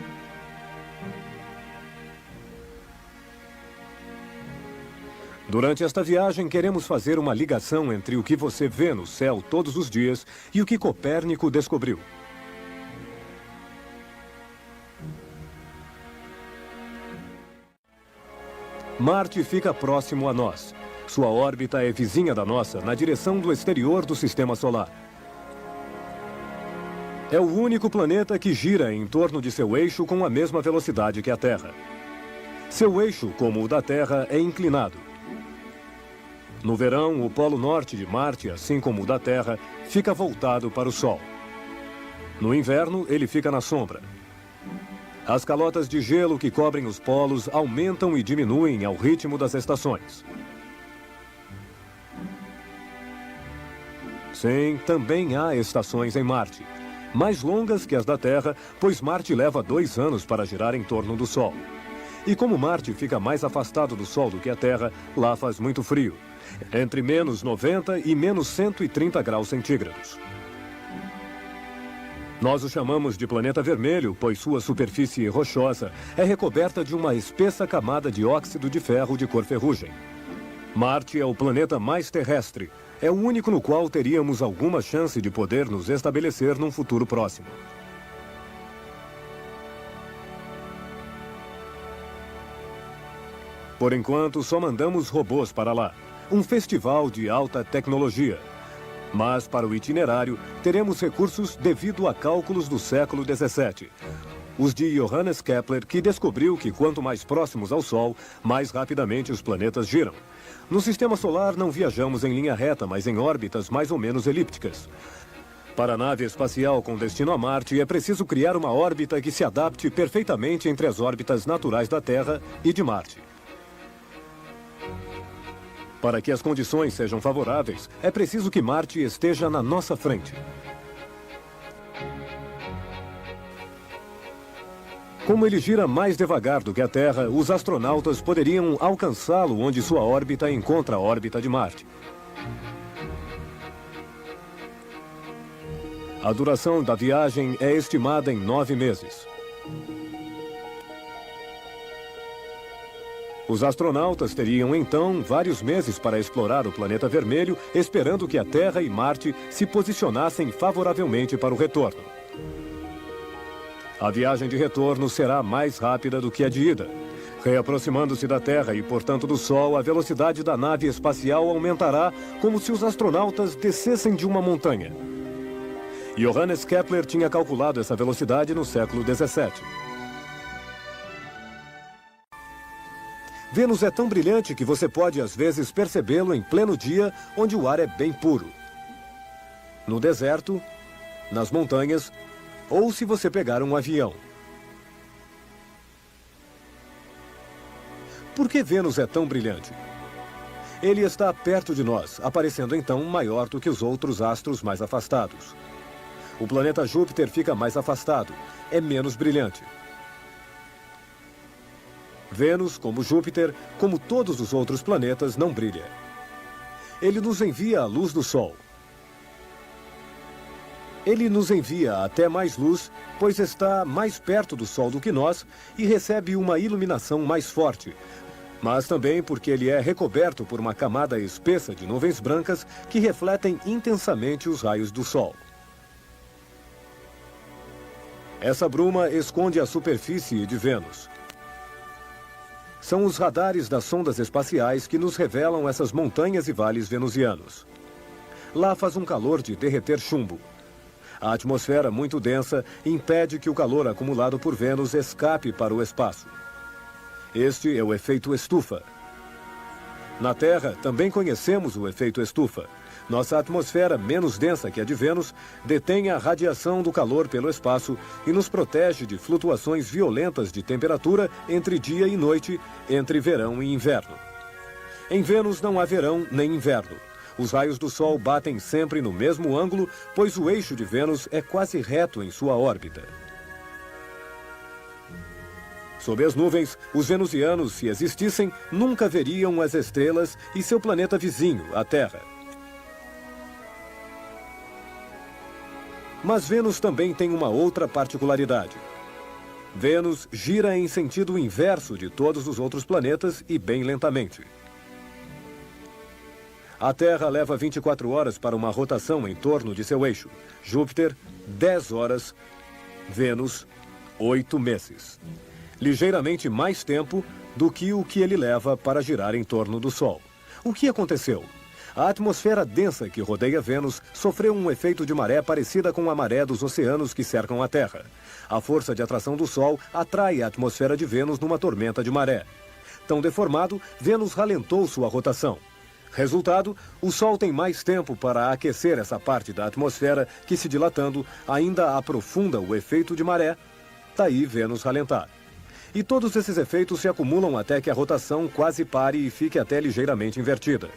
Durante esta viagem, queremos fazer uma ligação entre o que você vê no céu todos os dias e o que Copérnico descobriu. Marte fica próximo a nós. Sua órbita é vizinha da nossa, na direção do exterior do Sistema Solar. É o único planeta que gira em torno de seu eixo com a mesma velocidade que a Terra. Seu eixo, como o da Terra, é inclinado. No verão, o polo norte de Marte, assim como o da Terra, fica voltado para o Sol. No inverno, ele fica na sombra. As calotas de gelo que cobrem os polos aumentam e diminuem ao ritmo das estações. Sim, também há estações em Marte. Mais longas que as da Terra, pois Marte leva 2 anos para girar em torno do Sol. E como Marte fica mais afastado do Sol do que a Terra, lá faz muito frio. Entre menos 90 e menos 130 graus centígrados. Nós o chamamos de planeta vermelho, pois sua superfície rochosa é recoberta de uma espessa camada de óxido de ferro de cor ferrugem. Marte é o planeta mais terrestre. É o único no qual teríamos alguma chance de poder nos estabelecer num futuro próximo. Por enquanto, só mandamos robôs para lá. Um festival de alta tecnologia. Mas, para o itinerário, teremos recursos devido a cálculos do século XVII. Os de Johannes Kepler, que descobriu que quanto mais próximos ao Sol, mais rapidamente os planetas giram. No Sistema Solar não viajamos em linha reta, mas em órbitas mais ou menos elípticas. Para a nave espacial com destino a Marte, é preciso criar uma órbita que se adapte perfeitamente entre as órbitas naturais da Terra e de Marte. Para que as condições sejam favoráveis, é preciso que Marte esteja na nossa frente. Como ele gira mais devagar do que a Terra, os astronautas poderiam alcançá-lo onde sua órbita encontra a órbita de Marte. A duração da viagem é estimada em 9 meses. Os astronautas teriam, então, vários meses para explorar o planeta vermelho, esperando que a Terra e Marte se posicionassem favoravelmente para o retorno. A viagem de retorno será mais rápida do que a de ida. Reaproximando-se da Terra e, portanto, do Sol, a velocidade da nave espacial aumentará como se os astronautas descessem de uma montanha. Johannes Kepler tinha calculado essa velocidade no século XVII. Vênus é tão brilhante que você pode, às vezes, percebê-lo em pleno dia, onde o ar é bem puro. No deserto, nas montanhas, ou se você pegar um avião. Por que Vênus é tão brilhante? Ele está perto de nós, aparecendo então maior do que os outros astros mais afastados. O planeta Júpiter fica mais afastado, é menos brilhante. Vênus, como Júpiter, como todos os outros planetas, não brilha. Ele nos envia a luz do Sol. Ele nos envia até mais luz, pois está mais perto do Sol do que nós e recebe uma iluminação mais forte, mas também porque ele é recoberto por uma camada espessa de nuvens brancas que refletem intensamente os raios do Sol. Essa bruma esconde a superfície de Vênus. São os radares das sondas espaciais que nos revelam essas montanhas e vales venusianos. Lá faz um calor de derreter chumbo. A atmosfera muito densa impede que o calor acumulado por Vênus escape para o espaço. Este é o efeito estufa. Na Terra, também conhecemos o efeito estufa. Nossa atmosfera, menos densa que a de Vênus, detém a radiação do calor pelo espaço e nos protege de flutuações violentas de temperatura entre dia e noite, entre verão e inverno. Em Vênus não há verão nem inverno. Os raios do Sol batem sempre no mesmo ângulo, pois o eixo de Vênus é quase reto em sua órbita. Sob as nuvens, os venusianos, se existissem, nunca veriam as estrelas e seu planeta vizinho, a Terra. Mas Vênus também tem uma outra particularidade. Vênus gira em sentido inverso de todos os outros planetas e bem lentamente. A Terra leva 24 horas para uma rotação em torno de seu eixo. Júpiter, 10 horas. Vênus, 8 meses. Ligeiramente mais tempo do que o que ele leva para girar em torno do Sol. O que aconteceu? A atmosfera densa que rodeia Vênus sofreu um efeito de maré parecida com a maré dos oceanos que cercam a Terra. A força de atração do Sol atrai a atmosfera de Vênus numa tormenta de maré. Tão deformado, Vênus ralentou sua rotação. Resultado, o Sol tem mais tempo para aquecer essa parte da atmosfera que, se dilatando, ainda aprofunda o efeito de maré. Daí Vênus ralentar. E todos esses efeitos se acumulam até que a rotação quase pare e fique até ligeiramente invertida.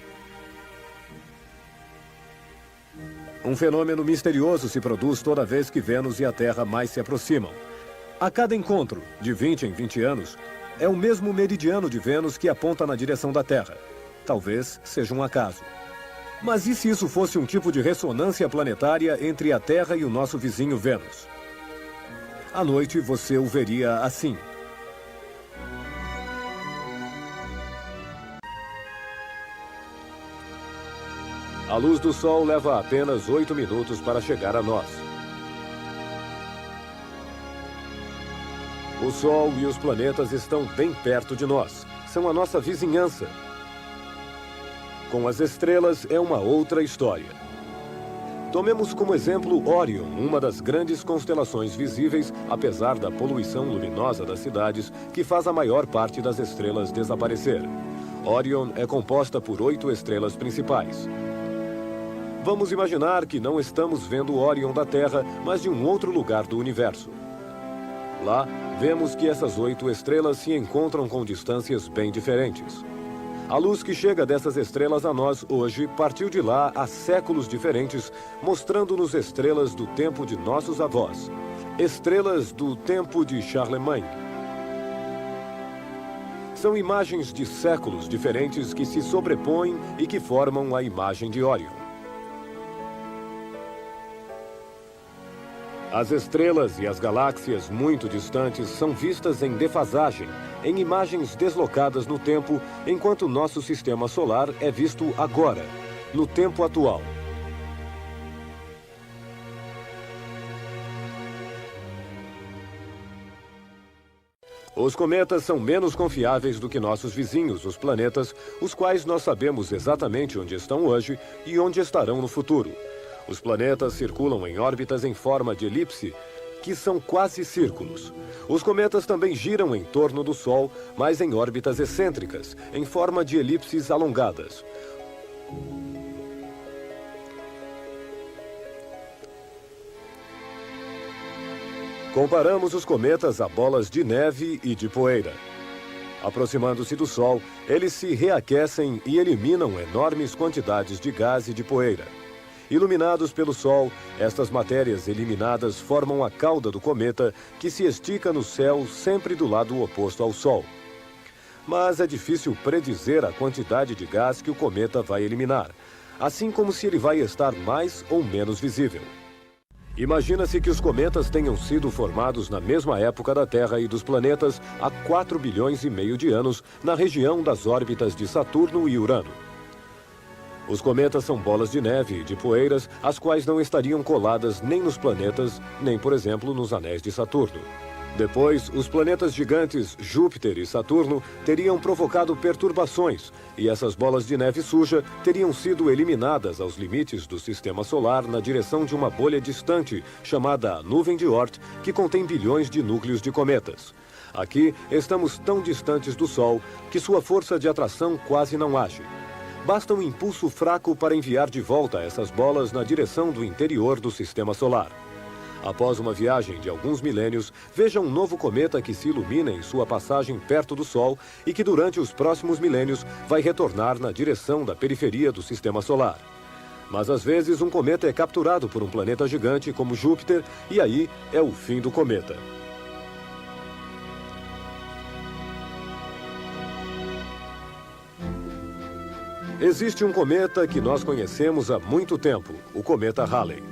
Um fenômeno misterioso se produz toda vez que Vênus e a Terra mais se aproximam. A cada encontro, de 20 em 20 anos, é o mesmo meridiano de Vênus que aponta na direção da Terra. Talvez seja um acaso. Mas e se isso fosse um tipo de ressonância planetária entre a Terra e o nosso vizinho Vênus? À noite você o veria assim. A luz do Sol leva apenas 8 minutos para chegar a nós. O Sol e os planetas estão bem perto de nós. São a nossa vizinhança. Com as estrelas é uma outra história. Tomemos como exemplo Órion, uma das grandes constelações visíveis, apesar da poluição luminosa das cidades, que faz a maior parte das estrelas desaparecer. Órion é composta por 8 estrelas principais. Vamos imaginar que não estamos vendo Órion da Terra, mas de um outro lugar do universo. Lá, vemos que essas 8 estrelas se encontram com distâncias bem diferentes. A luz que chega dessas estrelas a nós hoje partiu de lá há séculos diferentes, mostrando-nos estrelas do tempo de nossos avós. Estrelas do tempo de Charlemagne. São imagens de séculos diferentes que se sobrepõem e que formam a imagem de Órion. As estrelas e as galáxias muito distantes são vistas em defasagem, em imagens deslocadas no tempo, enquanto nosso sistema solar é visto agora, no tempo atual. Os cometas são menos confiáveis do que nossos vizinhos, os planetas, os quais nós sabemos exatamente onde estão hoje e onde estarão no futuro. Os planetas circulam em órbitas em forma de elipse, que são quase círculos. Os cometas também giram em torno do Sol, mas em órbitas excêntricas, em forma de elipses alongadas. Comparamos os cometas a bolas de neve e de poeira. Aproximando-se do Sol, eles se reaquecem e eliminam enormes quantidades de gás e de poeira. Iluminados pelo Sol, estas matérias eliminadas formam a cauda do cometa, que se estica no céu sempre do lado oposto ao Sol. Mas é difícil predizer a quantidade de gás que o cometa vai eliminar, assim como se ele vai estar mais ou menos visível. Imagina-se que os cometas tenham sido formados na mesma época da Terra e dos planetas há 4 bilhões e meio de anos na região das órbitas de Saturno e Urano. Os cometas são bolas de neve e de poeiras, as quais não estariam coladas nem nos planetas, nem, por exemplo, nos anéis de Saturno. Depois, os planetas gigantes Júpiter e Saturno teriam provocado perturbações, e essas bolas de neve suja teriam sido eliminadas aos limites do sistema solar na direção de uma bolha distante, chamada nuvem de Oort, que contém bilhões de núcleos de cometas. Aqui, estamos tão distantes do Sol que sua força de atração quase não age. Basta um impulso fraco para enviar de volta essas bolas na direção do interior do sistema solar. Após uma viagem de alguns milênios, veja um novo cometa que se ilumina em sua passagem perto do Sol e que durante os próximos milênios vai retornar na direção da periferia do sistema solar. Mas às vezes um cometa é capturado por um planeta gigante como Júpiter e aí é o fim do cometa. Existe um cometa que nós conhecemos há muito tempo, o cometa Halley.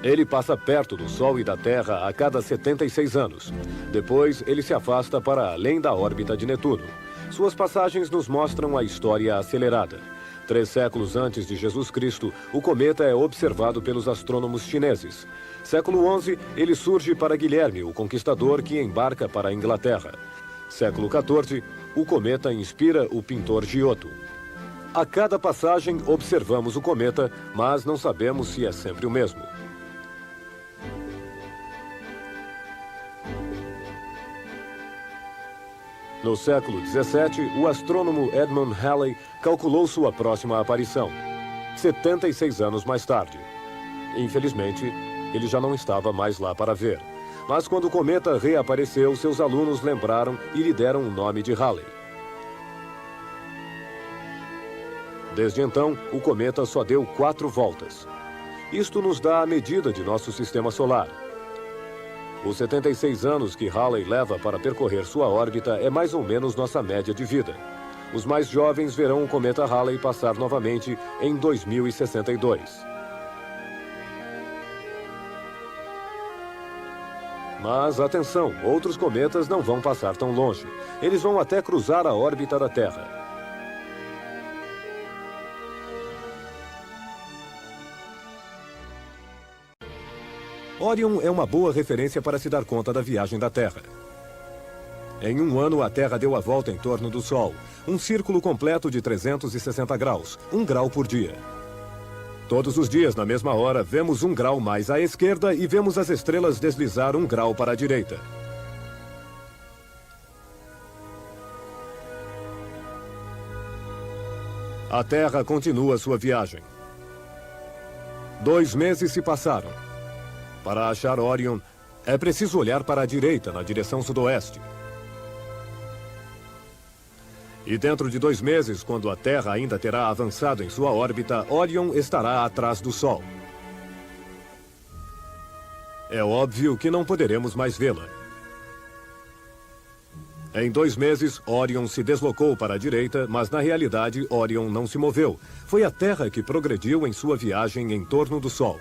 Ele passa perto do Sol e da Terra a cada 76 anos. Depois, ele se afasta para além da órbita de Netuno. Suas passagens nos mostram a história acelerada. 3 séculos antes de Jesus Cristo, o cometa é observado pelos astrônomos chineses. Século XI, ele surge para Guilherme, o conquistador que embarca para a Inglaterra. Século XIV, o cometa inspira o pintor Giotto. A cada passagem, observamos o cometa, mas não sabemos se é sempre o mesmo. No século XVII, o astrônomo Edmund Halley calculou sua próxima aparição, 76 anos mais tarde. Infelizmente, ele já não estava mais lá para ver. Mas quando o cometa reapareceu, seus alunos lembraram e lhe deram o nome de Halley. Desde então, o cometa só deu 4 voltas. Isto nos dá a medida de nosso sistema solar. Os 76 anos que Halley leva para percorrer sua órbita é mais ou menos nossa média de vida. Os mais jovens verão o cometa Halley passar novamente em 2062. Mas atenção, outros cometas não vão passar tão longe. Eles vão até cruzar a órbita da Terra. Órion é uma boa referência para se dar conta da viagem da Terra. Em um ano, a Terra deu a volta em torno do Sol, um círculo completo de 360 graus, 1 grau por dia. Todos os dias, na mesma hora, vemos 1 grau mais à esquerda e vemos as estrelas deslizar 1 grau para a direita. A Terra continua sua viagem. 2 meses se passaram. Para achar Órion, é preciso olhar para a direita, na direção sudoeste. E dentro de 2 meses, quando a Terra ainda terá avançado em sua órbita, Órion estará atrás do Sol. É óbvio que não poderemos mais vê-la. Em 2 meses, Orion se deslocou para a direita, mas na realidade Orion não se moveu. Foi a Terra que progrediu em sua viagem em torno do Sol.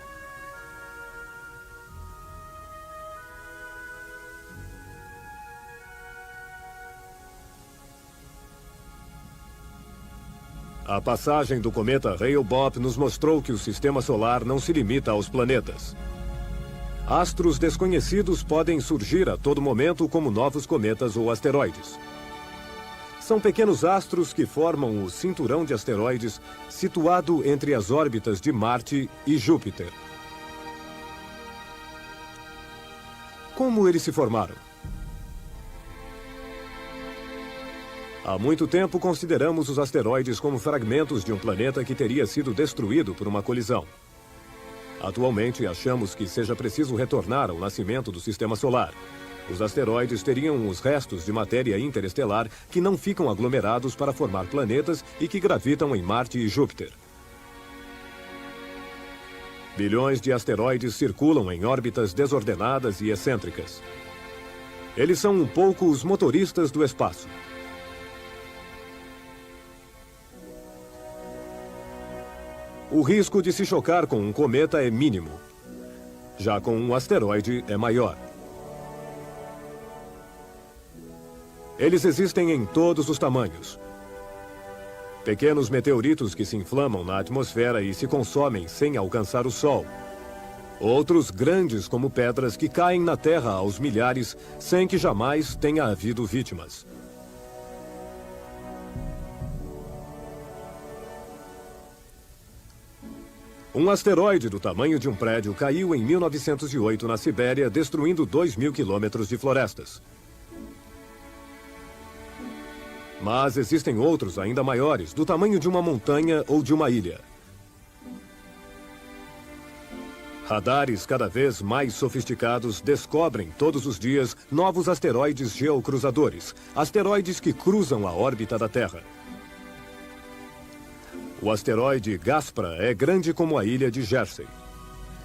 A passagem do cometa Hale-Bopp nos mostrou que o sistema solar não se limita aos planetas. Astros desconhecidos podem surgir a todo momento como novos cometas ou asteroides. São pequenos astros que formam o cinturão de asteroides situado entre as órbitas de Marte e Júpiter. Como eles se formaram? Há muito tempo consideramos os asteroides como fragmentos de um planeta que teria sido destruído por uma colisão. Atualmente, achamos que seja preciso retornar ao nascimento do Sistema Solar. Os asteroides teriam os restos de matéria interestelar que não ficam aglomerados para formar planetas e que gravitam em Marte e Júpiter. Bilhões de asteroides circulam em órbitas desordenadas e excêntricas. Eles são um pouco os motoristas do espaço. O risco de se chocar com um cometa é mínimo. Já com um asteroide é maior. Eles existem em todos os tamanhos. Pequenos meteoritos que se inflamam na atmosfera e se consomem sem alcançar o Sol. Outros grandes como pedras que caem na Terra aos milhares sem que jamais tenha havido vítimas. Um asteroide do tamanho de um prédio caiu em 1908 na Sibéria, destruindo 2.000 quilômetros de florestas. Mas existem outros ainda maiores, do tamanho de uma montanha ou de uma ilha. Radares cada vez mais sofisticados descobrem todos os dias novos asteroides geocruzadores, asteroides que cruzam a órbita da Terra. O asteroide Gaspra é grande como a ilha de Jersey.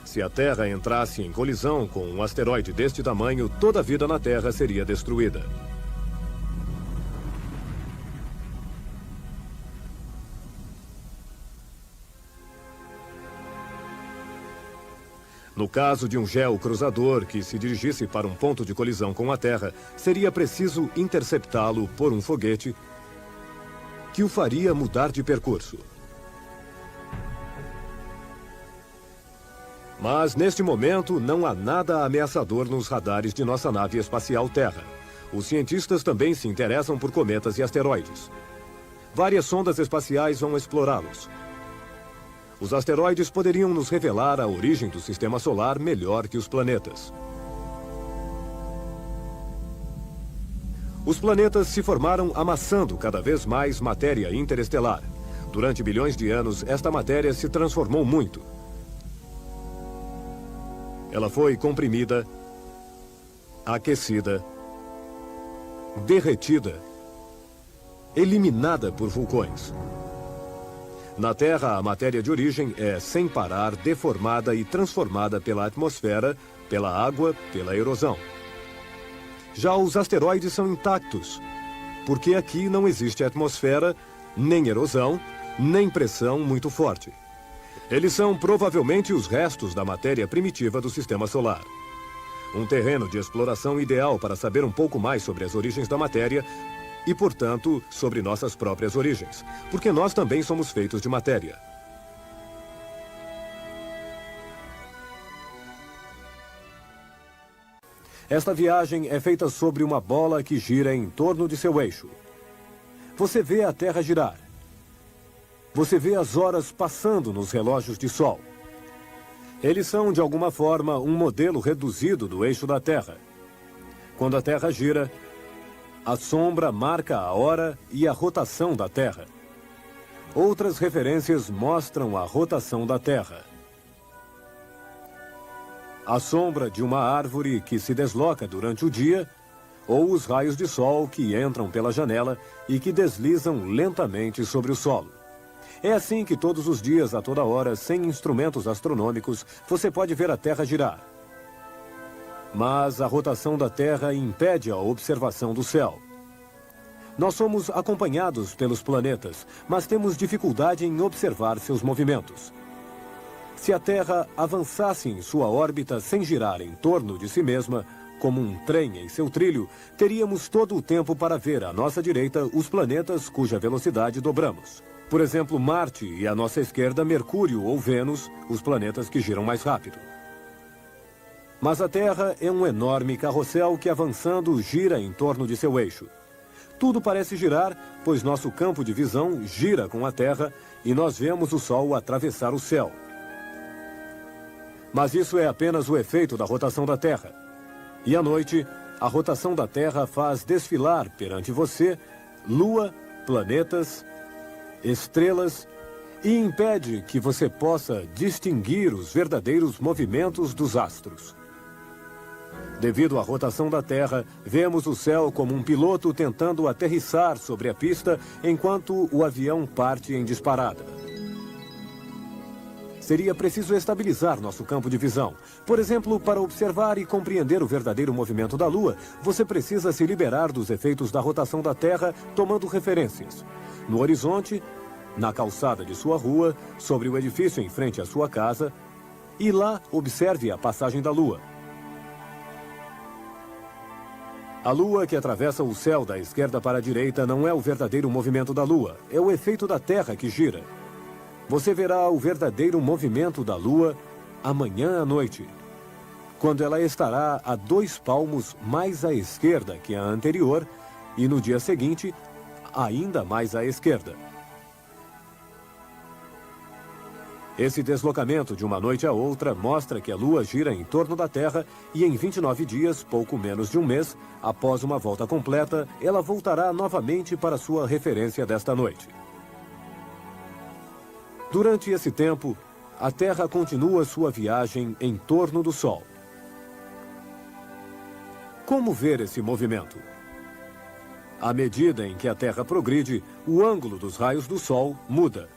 Se a Terra entrasse em colisão com um asteroide deste tamanho, toda a vida na Terra seria destruída. No caso de um geocruzador que se dirigisse para um ponto de colisão com a Terra, seria preciso interceptá-lo por um foguete que o faria mudar de percurso. Mas, neste momento, não há nada ameaçador nos radares de nossa nave espacial Terra. Os cientistas também se interessam por cometas e asteroides. Várias sondas espaciais vão explorá-los. Os asteroides poderiam nos revelar a origem do Sistema Solar melhor que os planetas. Os planetas se formaram amassando cada vez mais matéria interestelar. Durante bilhões de anos, esta matéria se transformou muito. Ela foi comprimida, aquecida, derretida, eliminada por vulcões. Na Terra, a matéria de origem é, sem parar, deformada e transformada pela atmosfera, pela água, pela erosão. Já os asteroides são intactos, porque aqui não existe atmosfera, nem erosão, nem pressão muito forte. Eles são provavelmente os restos da matéria primitiva do Sistema Solar. Um terreno de exploração ideal para saber um pouco mais sobre as origens da matéria e, portanto, sobre nossas próprias origens, porque nós também somos feitos de matéria. Esta viagem é feita sobre uma bola que gira em torno de seu eixo. Você vê a Terra girar. Você vê as horas passando nos relógios de sol. Eles são, de alguma forma, um modelo reduzido do eixo da Terra. Quando a Terra gira, a sombra marca a hora e a rotação da Terra. Outras referências mostram a rotação da Terra. A sombra de uma árvore que se desloca durante o dia, ou os raios de sol que entram pela janela e que deslizam lentamente sobre o solo. É assim que todos os dias, a toda hora, sem instrumentos astronômicos, você pode ver a Terra girar. Mas a rotação da Terra impede a observação do céu. Nós somos acompanhados pelos planetas, mas temos dificuldade em observar seus movimentos. Se a Terra avançasse em sua órbita sem girar em torno de si mesma, como um trem em seu trilho, teríamos todo o tempo para ver à nossa direita os planetas cuja velocidade dobramos. Por exemplo, Marte e à nossa esquerda Mercúrio ou Vênus, os planetas que giram mais rápido. Mas a Terra é um enorme carrossel que, avançando, gira em torno de seu eixo. Tudo parece girar, pois nosso campo de visão gira com a Terra e nós vemos o Sol atravessar o céu. Mas isso é apenas o efeito da rotação da Terra. E à noite, a rotação da Terra faz desfilar perante você Lua, planetas, estrelas e impede que você possa distinguir os verdadeiros movimentos dos astros. Devido à rotação da Terra, vemos o céu como um piloto tentando aterrissar sobre a pista enquanto o avião parte em disparada. Seria preciso estabilizar nosso campo de visão. Por exemplo, para observar e compreender o verdadeiro movimento da Lua, você precisa se liberar dos efeitos da rotação da Terra, tomando referências. No horizonte, na calçada de sua rua, sobre o edifício em frente à sua casa, e lá observe a passagem da Lua. A Lua que atravessa o céu da esquerda para a direita não é o verdadeiro movimento da Lua, é o efeito da Terra que gira. Você verá o verdadeiro movimento da Lua amanhã à noite, quando ela estará a 2 palmos mais à esquerda que a anterior e no dia seguinte, ainda mais à esquerda. Esse deslocamento de uma noite a outra mostra que a Lua gira em torno da Terra e em 29 dias, pouco menos de um mês, após uma volta completa, ela voltará novamente para sua referência desta noite. Durante esse tempo, a Terra continua sua viagem em torno do Sol. Como ver esse movimento? À medida em que a Terra progride, o ângulo dos raios do Sol muda.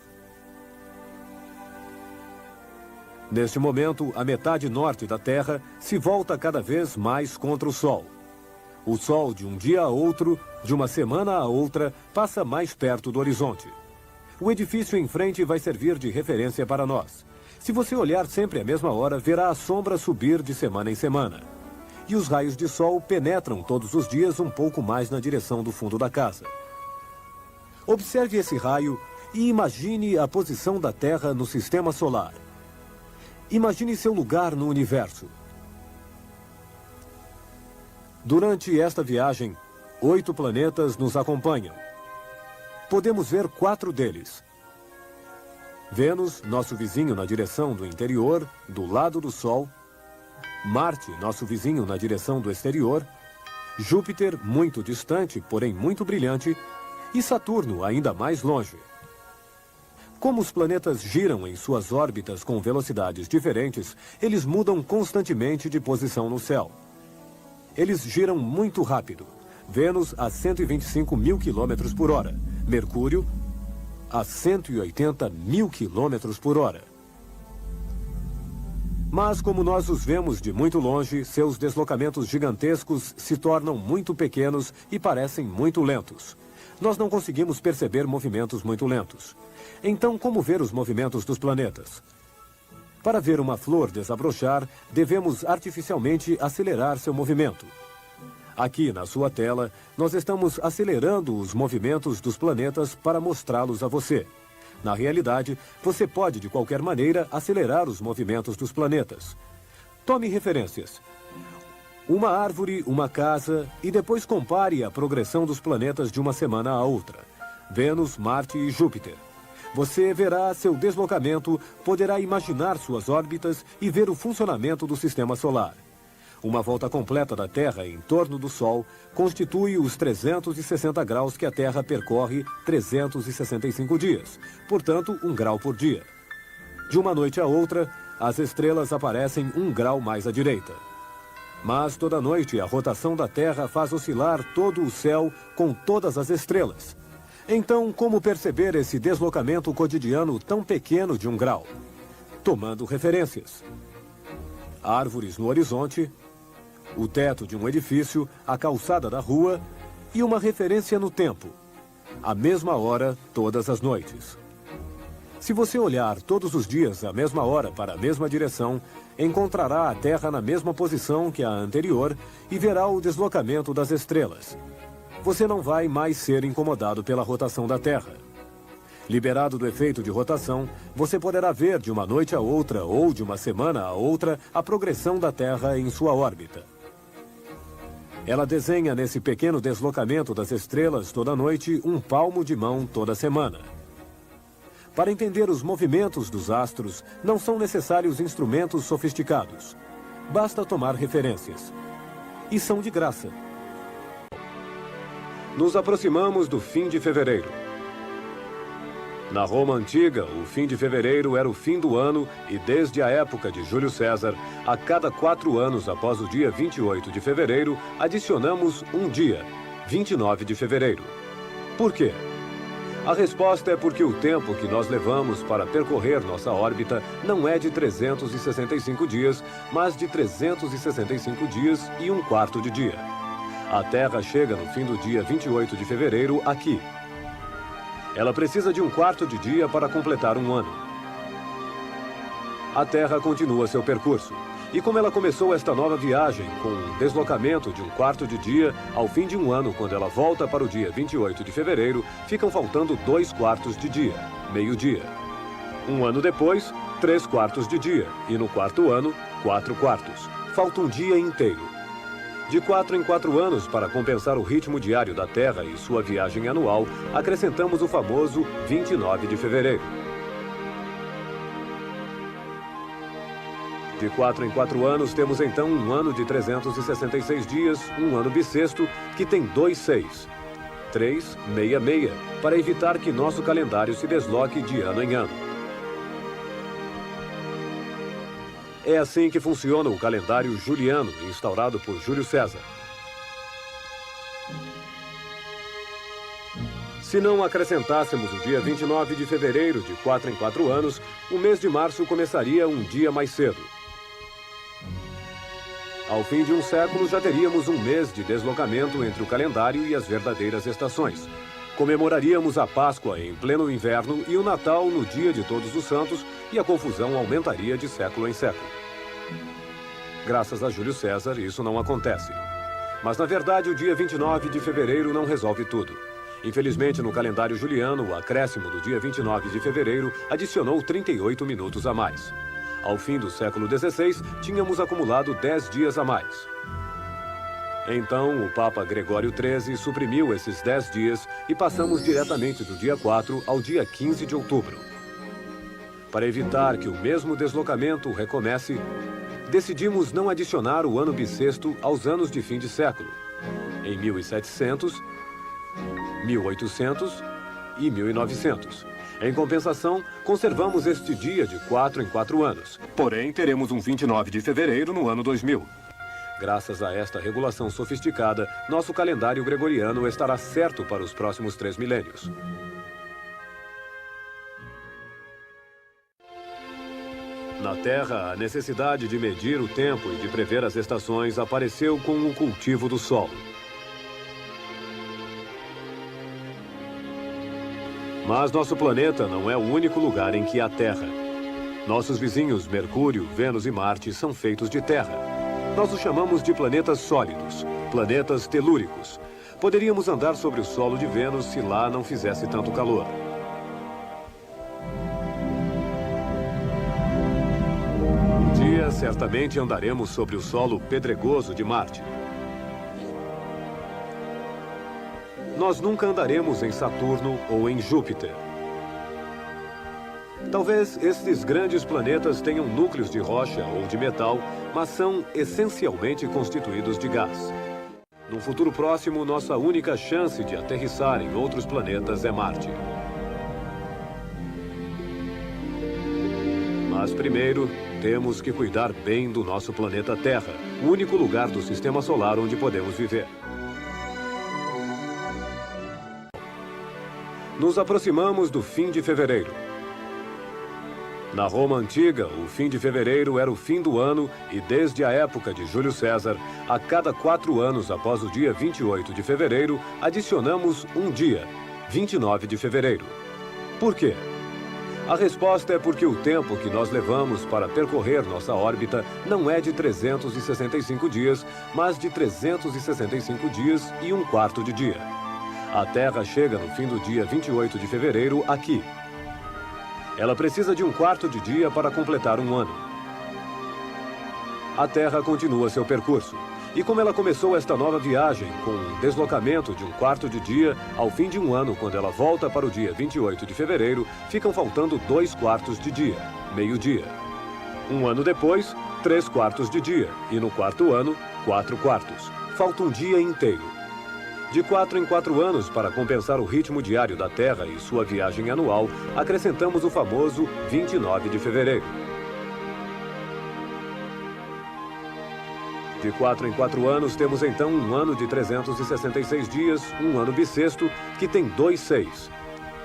Neste momento, a metade norte da Terra se volta cada vez mais contra o Sol. O Sol, de um dia a outro, de uma semana a outra, passa mais perto do horizonte. O edifício em frente vai servir de referência para nós. Se você olhar sempre à mesma hora, verá a sombra subir de semana em semana. E os raios de sol penetram todos os dias um pouco mais na direção do fundo da casa. Observe esse raio e imagine a posição da Terra no sistema solar. Imagine seu lugar no universo. Durante esta viagem, 8 planetas nos acompanham. Podemos ver 4 deles. Vênus, nosso vizinho na direção do interior, do lado do Sol. Marte, nosso vizinho na direção do exterior. Júpiter, muito distante, porém muito brilhante. E Saturno, ainda mais longe. Como os planetas giram em suas órbitas com velocidades diferentes, eles mudam constantemente de posição no céu. Eles giram muito rápido. Vênus a 125 mil quilômetros por hora. Mercúrio a 180 mil quilômetros por hora. Mas como nós os vemos de muito longe, seus deslocamentos gigantescos se tornam muito pequenos e parecem muito lentos. Nós não conseguimos perceber movimentos muito lentos. Então, como ver os movimentos dos planetas? Para ver uma flor desabrochar, devemos artificialmente acelerar seu movimento. Aqui na sua tela, nós estamos acelerando os movimentos dos planetas para mostrá-los a você. Na realidade, você pode, de qualquer maneira, acelerar os movimentos dos planetas. Tome referências. Uma árvore, uma casa, e depois compare a progressão dos planetas de uma semana a outra. Vênus, Marte e Júpiter. Você verá seu deslocamento, poderá imaginar suas órbitas e ver o funcionamento do sistema solar. Uma volta completa da Terra em torno do Sol constitui os 360 graus que a Terra percorre 365 dias, portanto, 1 grau por dia. De uma noite a outra, as estrelas aparecem 1 grau mais à direita. Mas toda noite a rotação da Terra faz oscilar todo o céu com todas as estrelas. Então, como perceber esse deslocamento cotidiano tão pequeno de 1 grau? Tomando referências. Árvores no horizonte, o teto de um edifício, a calçada da rua e uma referência no tempo, a mesma hora todas as noites. Se você olhar todos os dias à mesma hora para a mesma direção, encontrará a Terra na mesma posição que a anterior e verá o deslocamento das estrelas. Você não vai mais ser incomodado pela rotação da Terra. Liberado do efeito de rotação, você poderá ver de uma noite a outra ou de uma semana a outra a progressão da Terra em sua órbita. Ela desenha nesse pequeno deslocamento das estrelas toda noite um palmo de mão toda semana. Para entender os movimentos dos astros, não são necessários instrumentos sofisticados. Basta tomar referências. E são de graça. Nos aproximamos do fim de fevereiro. Na Roma Antiga, o fim de fevereiro era o fim do ano e, desde a época de Júlio César, a cada 4 anos após o dia 28 de fevereiro, adicionamos um dia, 29 de fevereiro. Por quê? A resposta é porque o tempo que nós levamos para percorrer nossa órbita não é de 365 dias, mas de 365 dias e um quarto de dia. A Terra chega no fim do dia 28 de fevereiro aqui. Ela precisa de um quarto de dia para completar um ano. A Terra continua seu percurso. E como ela começou esta nova viagem com um deslocamento de um quarto de dia, ao fim de um ano, quando ela volta para o dia 28 de fevereiro, ficam faltando 2 quartos de dia, meio-dia. Um ano depois, 3 quartos de dia. E no quarto ano, 4 quartos. Falta um dia inteiro. De 4 em 4 anos, para compensar o ritmo diário da Terra e sua viagem anual, acrescentamos o famoso 29 de fevereiro. De 4 em 4 anos, temos então um ano de 366 dias, um ano bissexto, que tem 2 6. 3, meia, meia, para evitar que nosso calendário se desloque de ano em ano. É assim que funciona o calendário juliano, instaurado por Júlio César. Se não acrescentássemos o dia 29 de fevereiro de 4 em 4 anos, o mês de março começaria um dia mais cedo. Ao fim de um século, já teríamos um mês de deslocamento entre o calendário e as verdadeiras estações. Comemoraríamos a Páscoa em pleno inverno e o Natal no dia de Todos os Santos, e a confusão aumentaria de século em século. Graças a Júlio César, isso não acontece. Mas, na verdade, o dia 29 de fevereiro não resolve tudo. Infelizmente, no calendário juliano, o acréscimo do dia 29 de fevereiro adicionou 38 minutos a mais. Ao fim do século XVI, tínhamos acumulado 10 dias a mais. Então, o Papa Gregório XIII suprimiu esses 10 dias e passamos diretamente do dia 4 ao dia 15 de outubro. Para evitar que o mesmo deslocamento recomece, decidimos não adicionar o ano bissexto aos anos de fim de século, em 1700, 1800 e 1900. Em compensação, conservamos este dia de 4 em 4 anos. Porém, teremos um 29 de fevereiro no ano 2000. Graças a esta regulação sofisticada, nosso calendário gregoriano estará certo para os próximos 3 milênios. Na Terra, a necessidade de medir o tempo e de prever as estações apareceu com o cultivo do solo. Mas nosso planeta não é o único lugar em que há terra. Nossos vizinhos Mercúrio, Vênus e Marte são feitos de terra. Nós os chamamos de planetas sólidos, planetas telúricos. Poderíamos andar sobre o solo de Vênus se lá não fizesse tanto calor. Um dia, certamente andaremos sobre o solo pedregoso de Marte. Nós nunca andaremos em Saturno ou em Júpiter. Talvez estes grandes planetas tenham núcleos de rocha ou de metal, mas são essencialmente constituídos de gás. No futuro próximo, nossa única chance de aterrissar em outros planetas é Marte. Mas primeiro, temos que cuidar bem do nosso planeta Terra, o único lugar do Sistema Solar onde podemos viver. Nos aproximamos do fim de fevereiro. Na Roma Antiga, o fim de fevereiro era o fim do ano e desde a época de Júlio César, a cada 4 anos após o dia 28 de fevereiro, adicionamos um dia, 29 de fevereiro. Por quê? A resposta é porque o tempo que nós levamos para percorrer nossa órbita não é de 365 dias, mas de 365 dias e um quarto de dia. A Terra chega no fim do dia 28 de fevereiro aqui. Ela precisa de um quarto de dia para completar um ano. A Terra continua seu percurso. E como ela começou esta nova viagem com um deslocamento de um quarto de dia, ao fim de um ano, quando ela volta para o dia 28 de fevereiro, ficam faltando 2 quartos de dia, meio-dia. Um ano depois, 3 quartos de dia. E no quarto ano, 4 quartos. Falta um dia inteiro. De 4 em 4 anos, para compensar o ritmo diário da Terra e sua viagem anual, acrescentamos o famoso 29 de fevereiro. De 4 em 4 anos, temos então um ano de 366 dias, um ano bissexto, que tem 2 6.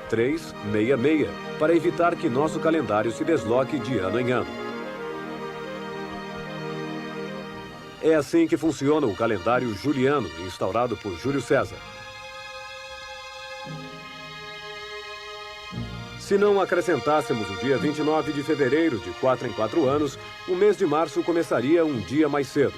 3, meia, meia, para evitar que nosso calendário se desloque de ano em ano. É assim que funciona o calendário juliano, instaurado por Júlio César. Se não acrescentássemos o dia 29 de fevereiro de 4 em 4 anos, o mês de março começaria um dia mais cedo.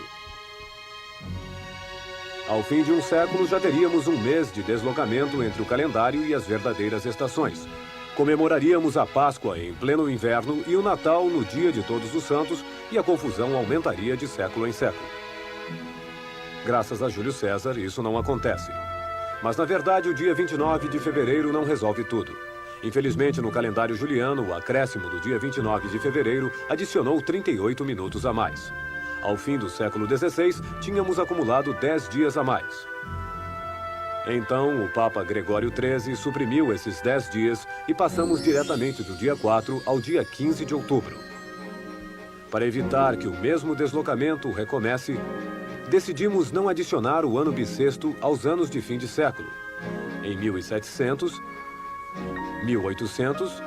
Ao fim de um século, já teríamos um mês de deslocamento entre o calendário e as verdadeiras estações. Comemoraríamos a Páscoa em pleno inverno e o Natal no dia de Todos os Santos, e a confusão aumentaria de século em século. Graças a Júlio César, isso não acontece. Mas, na verdade, o dia 29 de fevereiro não resolve tudo. Infelizmente, no calendário juliano, o acréscimo do dia 29 de fevereiro adicionou 38 minutos a mais. Ao fim do século XVI, tínhamos acumulado 10 dias a mais. Então, o Papa Gregório XIII suprimiu esses 10 dias e passamos diretamente do dia 4 ao dia 15 de outubro. Para evitar que o mesmo deslocamento recomece, decidimos não adicionar o ano bissexto aos anos de fim de século, em 1700, 1800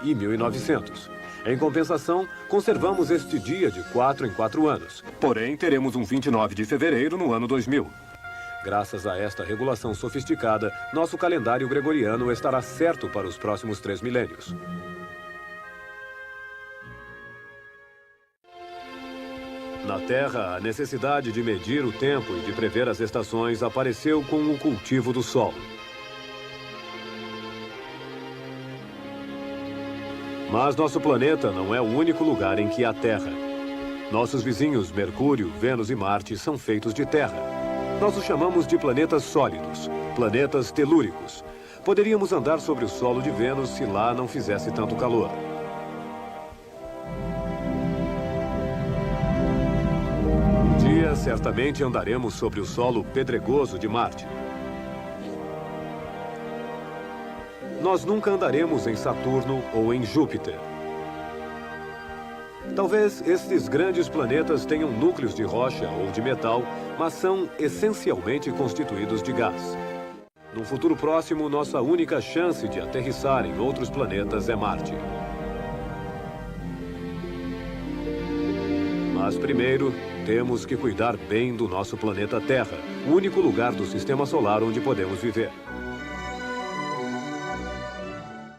e 1900. Em compensação, conservamos este dia de 4 em 4 anos. Porém, teremos um 29 de fevereiro no ano 2000. Graças a esta regulação sofisticada, nosso calendário gregoriano estará certo para os próximos 3 milênios. Na Terra, a necessidade de medir o tempo e de prever as estações apareceu com o cultivo do solo. Mas nosso planeta não é o único lugar em que há terra. Nossos vizinhos Mercúrio, Vênus e Marte são feitos de terra. Nós os chamamos de planetas sólidos, planetas telúricos. Poderíamos andar sobre o solo de Vênus se lá não fizesse tanto calor. Um dia, certamente andaremos sobre o solo pedregoso de Marte. Nós nunca andaremos em Saturno ou em Júpiter. Talvez estes grandes planetas tenham núcleos de rocha ou de metal, mas são essencialmente constituídos de gás. No futuro próximo, nossa única chance de aterrissar em outros planetas é Marte. Mas primeiro, temos que cuidar bem do nosso planeta Terra, o único lugar do Sistema Solar onde podemos viver.